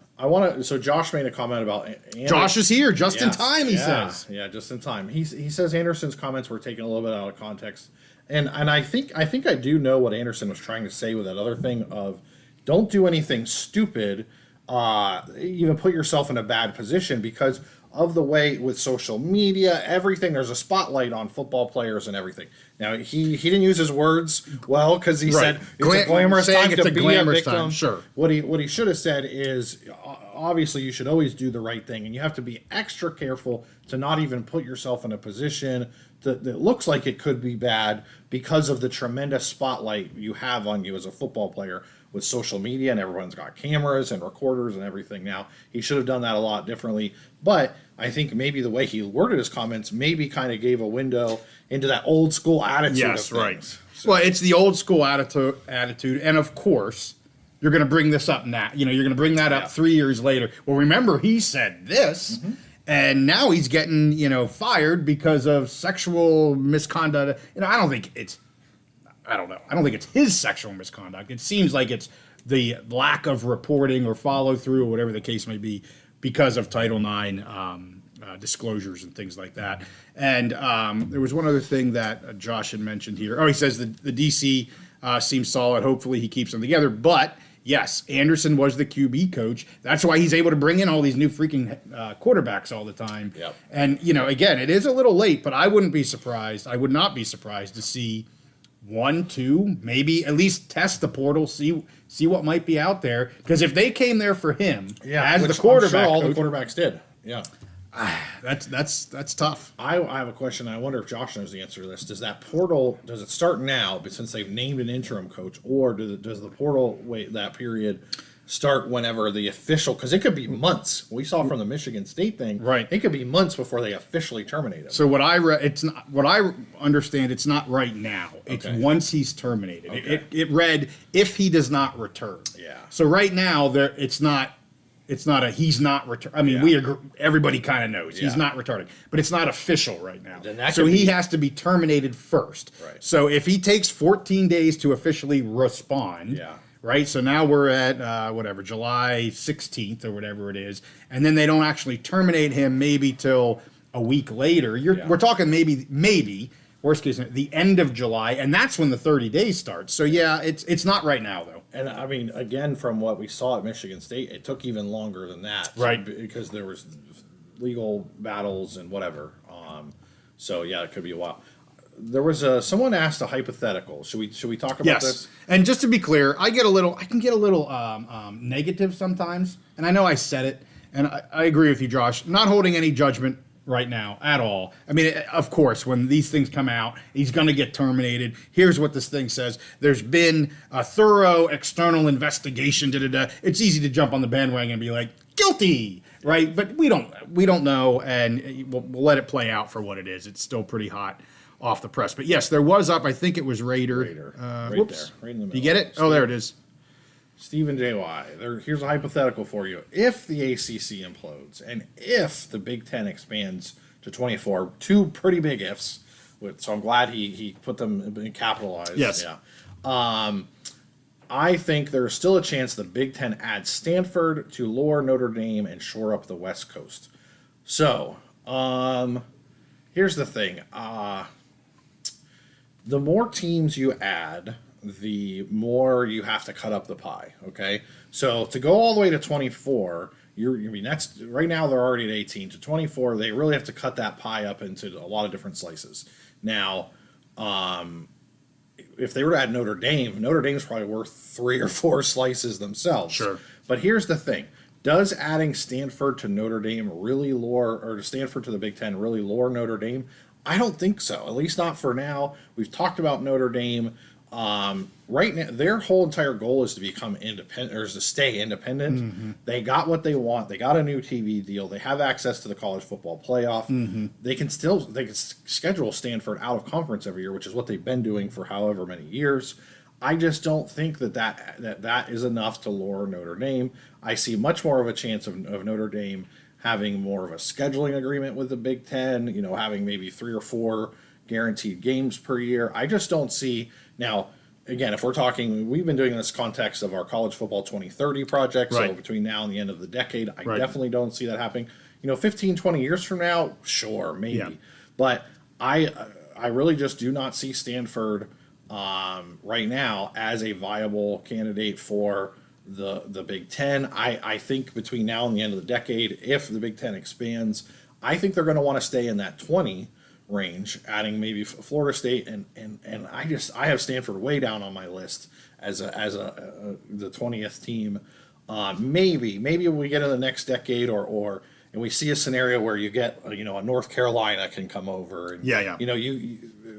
So Josh made a comment about Anderson. Josh is here just in time, he says. Yeah, just in time. He says Anderson's comments were taken a little bit out of context. And I think I do know what Anderson was trying to say with that other thing of don't do anything stupid, even put yourself in a bad position, because of the way with social media, everything. There's a spotlight on football players and everything. Now, he didn't use his words well because he said it's a glamorous time to be a victim. Sure. What he should have said is, obviously, you should always do the right thing, and you have to be extra careful to not even put yourself in a position that looks like it could be bad because of the tremendous spotlight you have on you as a football player with social media, and everyone's got cameras and recorders and everything now. He should have done that a lot differently. But I think maybe the way he worded his comments maybe kind of gave a window into that old school attitude. Yes, of right. things. So. Well, it's the old school attitude. And of course, you're going to bring this up now. You're going to bring that up 3 years later. Well, remember, he said this. Mm-hmm. And now he's getting, fired because of sexual misconduct. I don't think it's his sexual misconduct. It seems like it's the lack of reporting or follow through or whatever the case may be because of Title IX disclosures and things like that. And there was one other thing that Josh had mentioned here. Oh, he says the DC seems solid. Hopefully he keeps them together. But yes, Anderson was the QB coach. That's why he's able to bring in all these new freaking quarterbacks all the time. Yep. And, again, it is a little late, but I wouldn't be surprised. I would not be surprised to see 1, 2, maybe at least test the portal, see what might be out there. Because if they came there for him as the quarterback, all the quarterbacks did. Yeah. That's tough. I have a question. I wonder if Josh knows the answer to this. Does that portal, does it start now, but since they've named an interim coach, or does the portal that period start whenever the official, because it could be months. We saw from the Michigan State thing, right? It could be months before they officially terminate him. So what I understand, it's not right now. It's once he's terminated. Okay. It read if he does not return. Yeah. So right now it's not a he's not returning. I mean, we agree, everybody kind of knows he's not returning, but it's not official right now. So he has to be terminated first. Right. So if he takes 14 days to officially respond, right? So now we're at July 16th or whatever it is, and then they don't actually terminate him maybe till a week later. We're talking maybe worst case the end of July, and that's when the 30 days starts. So it's not right now though. And I mean, again, from what we saw at Michigan State, it took even longer than that, right? Because there was legal battles and whatever. So it could be a while. There was someone asked a hypothetical. Should we talk about this? And just to be clear, I can get a little negative sometimes, and I know I said it, and I agree with you, Josh. Not holding any judgment right now at all. I mean, of course, when these things come out, he's going to get terminated. Here's what this thing says. There's been a thorough external investigation. It's easy to jump on the bandwagon and be like, guilty, right? But we don't know, and we'll let it play out for what it is. It's still pretty hot off the press. But yes, there was up. I think it was Raider. Right there, right in the middle. You get it? Oh, there it is. Stephen JY, here's a hypothetical for you. If the ACC implodes and if the Big Ten expands to 24, two pretty big ifs, so I'm glad he put them in capitalized. Yes. Yeah. I think there's still a chance the Big Ten adds Stanford to lower Notre Dame and shore up the West Coast. So, here's the thing. The more teams you add, the more you have to cut up the pie, okay? So to go all the way to 24, that's right now they're already at 18. To 24, they really have to cut that pie up into a lot of different slices. Now, if they were to add Notre Dame's probably worth 3 or 4 slices themselves. Sure. But here's the thing. Does adding Stanford to Notre Dame really lower, or Stanford to the Big Ten really lower Notre Dame? I don't think so, at least not for now. We've talked about Notre Dame. Right now, their whole entire goal is to become independent, or is to stay independent. Mm-hmm. They got what they want. They got a new TV deal. They have access to the college football playoff. Mm-hmm. They can schedule Stanford out of conference every year, which is what they've been doing for however many years. I just don't think that is enough to lower Notre Dame. I see much more of a chance of Notre Dame having more of a scheduling agreement with the Big Ten. Having maybe 3 or 4 guaranteed games per year. I just don't see. Now, again, if we're talking, we've been doing this context of our college football 2030 project, right. So between now and the end of the decade, I definitely don't see that happening. 15, 20 years from now, sure, maybe. Yeah. But I really just do not see Stanford right now as a viable candidate for the Big Ten. I think between now and the end of the decade, if the Big Ten expands, I think they're going to want to stay in that 20 range, adding maybe Florida State, and I have Stanford way down on my list as the 20th team. Maybe we get in the next decade, or and we see a scenario where you get a North Carolina can come over, and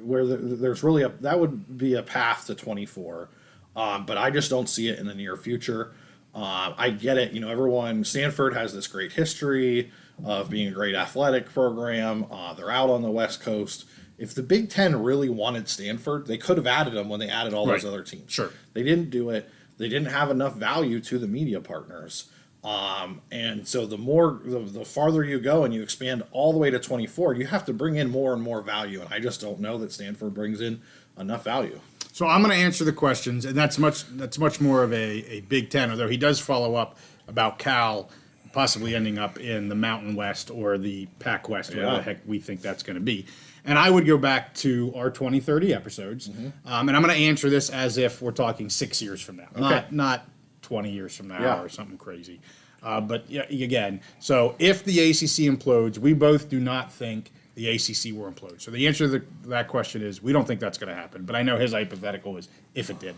where there's really that would be a path to 24, but I just don't see it in the near future. I get it, Stanford has this great history of being a great athletic program. They're out on the West Coast. If the Big Ten really wanted Stanford, they could have added them when they added all those other teams. Sure. They didn't do it. They didn't have enough value to the media partners. And so the farther you go and you expand all the way to 24, you have to bring in more and more value. And I just don't know that Stanford brings in enough value. So I'm going to answer the questions, and that's much more of a Big Ten, although he does follow up about Cal possibly ending up in the Mountain West or the Pac West, whatever the heck we think that's going to be. And I would go back to our 2030 episodes, and I'm going to answer this as if we're talking 6 years from now, not 20 years from now or something crazy. But again, so if the ACC implodes, we both do not think the ACC will implode. So the answer to that question is we don't think that's going to happen. But I know his hypothetical is if it did.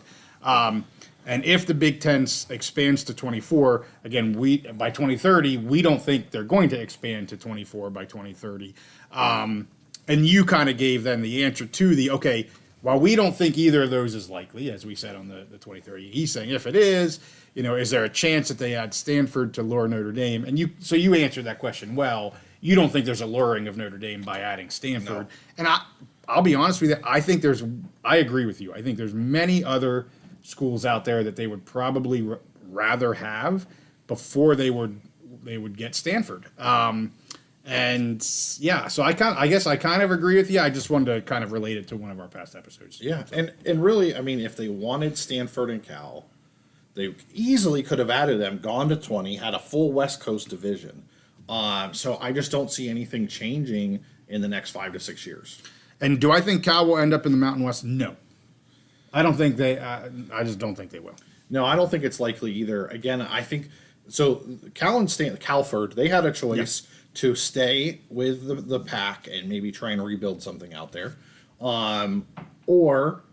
And if the Big Ten expands to 24, again, by 2030, we don't think they're going to expand to 24 by 2030. And you kind of gave then the answer to while we don't think either of those is likely, as we said on the 2030, he's saying if it is, is there a chance that they add Stanford to lure Notre Dame? And you answered that question well. You don't think there's a luring of Notre Dame by adding Stanford. No. And I'll be honest with you, I agree with you. I think there's many other schools out there that they would probably rather have before they would get Stanford. So I guess I kind of agree with you. I just wanted to kind of relate it to one of our past episodes. Yeah, and really, I mean, if they wanted Stanford and Cal, they easily could have added them, gone to 20, had a full West Coast division. So I just don't see anything changing in the next 5 to 6 years. And do I think Cal will end up in the Mountain West? No. I don't think they. I just don't think they will. No, I don't think it's likely either. Again, I think so. Cal and Calford, they had a choice to stay with the Pac and maybe try and rebuild something out there, or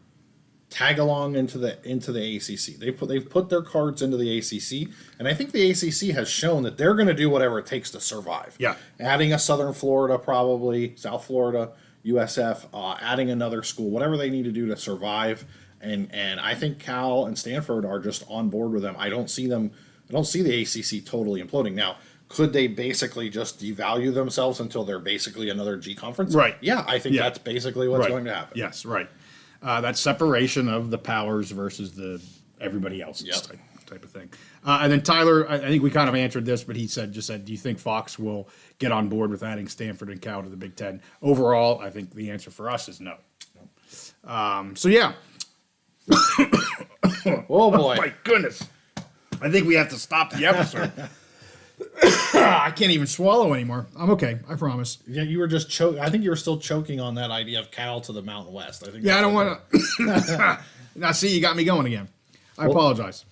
tag along into the ACC. They've put their cards into the ACC, and I think the ACC has shown that they're going to do whatever it takes to survive. Yeah, adding a Southern Florida, probably South Florida, USF, adding another school, whatever they need to do to survive. And I think Cal and Stanford are just on board with them. I don't see the ACC totally imploding. Now, could they basically just devalue themselves until they're basically another G conference? Right. Yeah, I think that's basically what's going to happen. Yes, right. That separation of the powers versus the everybody else's type of thing. And then Tyler, I think we kind of answered this, but he said, do you think Fox will get on board with adding Stanford and Cal to the Big Ten? Overall, I think the answer for us is no. So yeah. Oh boy! Oh my goodness! I think we have to stop the episode. I can't even swallow anymore. I'm okay. I promise. Yeah, you were just choking. I think you were still choking on that idea of Cal to the Mountain West. I think. Yeah, I don't want to. Now, see, you got me going again. I apologize.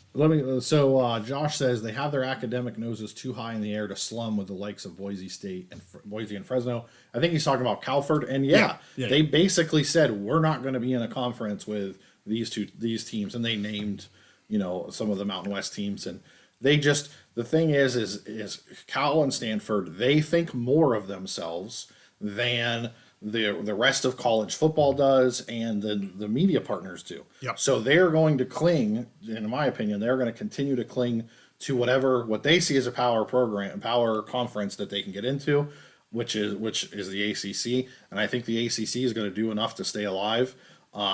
So Josh says they have their academic noses too high in the air to slum with the likes of Boise State and Boise and Fresno. I think he's talking about Calford, and they basically said we're not going to be in a conference with these teams, and they named some of the Mountain West teams, and they just the thing is Cal and Stanford, they think more of themselves than the rest of college football does, and the media partners do. Yep. So they're going to cling, in my opinion, they're going to continue to cling to what they see as a power conference that they can get into, which is the ACC, and I think the ACC is going to do enough to stay alive.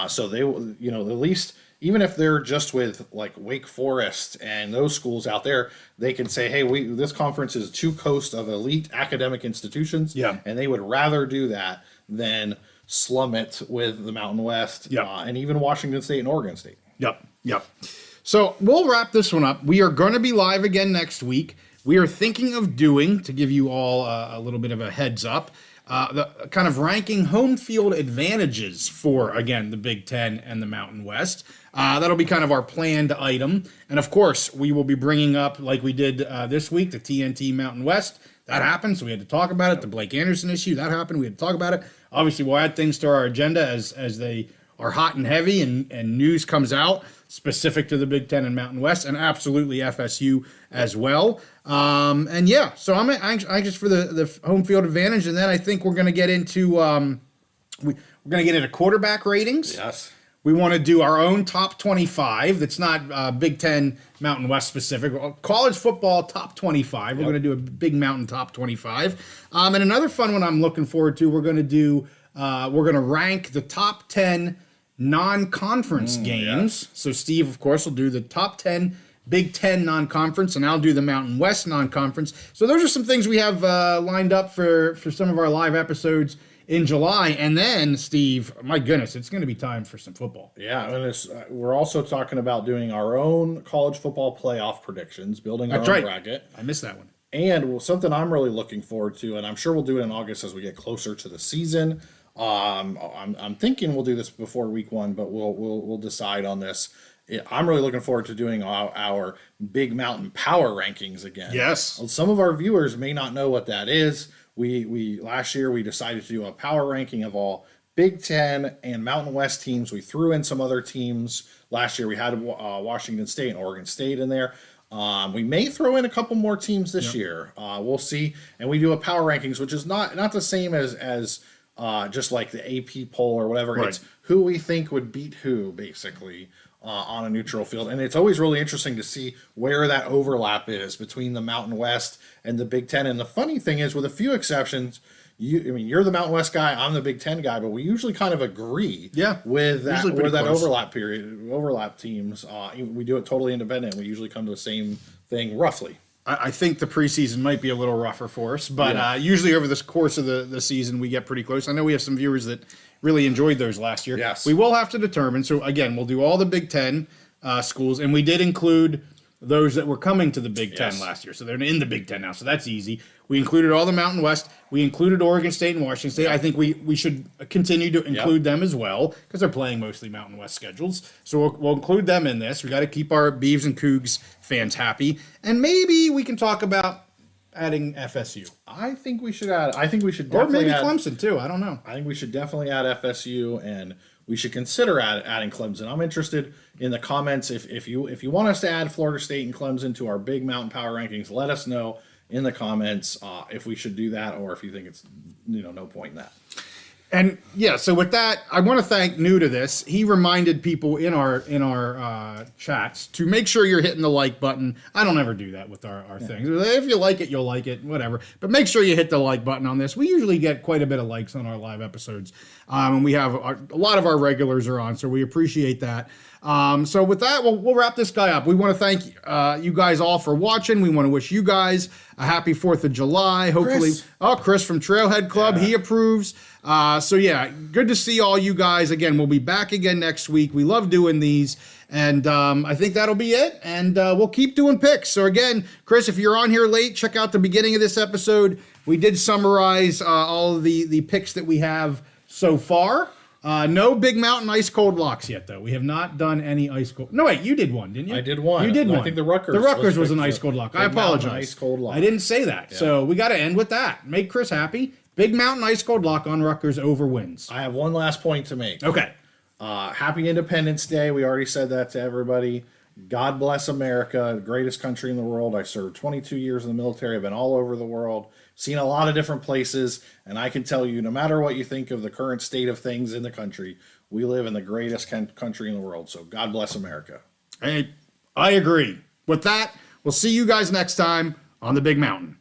So they will, at least, even if they're just with like Wake Forest and those schools out there, they can say, hey, this conference is two coasts of elite academic institutions. Yeah. And they would rather do that than slum it with the Mountain West. And even Washington State and Oregon State. Yep. So we'll wrap this one up. We are going to be live again next week. We are thinking of doing, to give you all a little bit of a heads up, the kind of ranking home field advantages for, again, the Big Ten and the Mountain West. That'll be kind of our planned item. And, of course, we will be bringing up, like we did this week, the TNT Mountain West, That happened, so we had to talk about it. The Blake Anderson issue, that happened. We had to talk about it. Obviously, we'll add things to our agenda as they are hot and heavy and news comes out specific to the Big Ten and Mountain West, and absolutely FSU as well. And yeah, so I'm anxious for the home field advantage, and then I think we're going to get into we're going to get into quarterback ratings. Yes. We want to do our own top 25. That's not Big Ten Mountain West specific. College football top 25. We're going to do a Big Mountain top 25. And another fun one I'm looking forward to. We're going to rank the top 10 non-conference games. Yes. So Steve, of course, will do the top 10 Big Ten non-conference, and I'll do the Mountain West non-conference. So those are some things we have lined up for some of our live episodes in July. And then, Steve, my goodness, it's going to be time for some football. Yeah, and we're also talking about doing our own college football playoff predictions, building our own bracket. I missed that one. And something I'm really looking forward to, and I'm sure we'll do it in August as we get closer to the season. I'm thinking we'll do this before week 1, but we'll decide on this. I'm really looking forward to doing our Big Mountain Power Rankings again. Yes. Some of our viewers may not know what that is. We last year we decided to do a power ranking of all Big Ten and Mountain West teams. We threw in some other teams last year. We had Washington State and Oregon State in there. We may throw in a couple more teams this year. We'll see. And we do a power rankings, which is not the same as just like the AP poll or whatever. Right. It's who we think would beat who, basically. On a neutral field. And it's always really interesting to see where that overlap is between the Mountain West and the Big Ten. And the funny thing is, with a few exceptions, you're the Mountain West guy, I'm the Big Ten guy, but we usually kind of agree with that overlap teams. We do it totally independent. We usually come to the same thing roughly. I think the preseason might be a little rougher for us, but usually over the course of the season, we get pretty close. I know we have some viewers that really enjoyed those last year. Yes. We will have to determine. So, again, we'll do all the Big Ten schools, and we did include those that were coming to the Big Ten last year. So they're in the Big Ten now, so that's easy. We included all the Mountain West. We included Oregon State and Washington State. I think we should continue to include them as well because they're playing mostly Mountain West schedules. So we'll include them in this. We got to keep our Beavs and Cougs fans happy. And maybe we can talk about adding FSU. I think we should definitely or maybe Clemson too. I don't know. I think we should definitely add FSU, and we should consider adding Clemson. I'm interested in the comments. If you want us to add Florida State and Clemson to our Big Mountain Power Rankings, let us know in the comments if we should do that, or if you think it's no point in that. And yeah, so with that, I want to thank New to this. He reminded people in our chats to make sure you're hitting the like button. I don't ever do that with our things. If you like it, you'll like it, whatever. But make sure you hit the like button on this. We usually get quite a bit of likes on our live episodes, and we have a lot of our regulars are on, so we appreciate that. So with that, we'll wrap this guy up. We want to thank you guys all for watching. We want to wish you guys a happy 4th of July. Hopefully, Chris from Trailhead Club, he approves. So yeah, good to see all you guys again. We'll be back again next week. We love doing these, and I think that'll be it. And we'll keep doing picks. So again, Chris, if you're on here late, check out the beginning of this episode. We did summarize all of the picks that we have so far. No Big Mountain ice cold locks yet, though. We have not done any ice cold. No, wait, you did one, didn't you? I did one. You did one. I think the Rutgers. The Rutgers was an ice cold lock. I apologize. Ice cold lock. I didn't say that. Yeah. So we got to end with that. Make Chris happy. Big Mountain ice cold lock on Rutgers over wins. I have one last point to make. Okay. Happy Independence Day. We already said that to everybody. God bless America, the greatest country in the world. I served 22 years in the military. I've been all over the world, seen a lot of different places, and I can tell you, no matter what you think of the current state of things in the country, we live in the greatest country in the world. So God bless America. Hey, I agree. With that, we'll see you guys next time on the Big Mountain.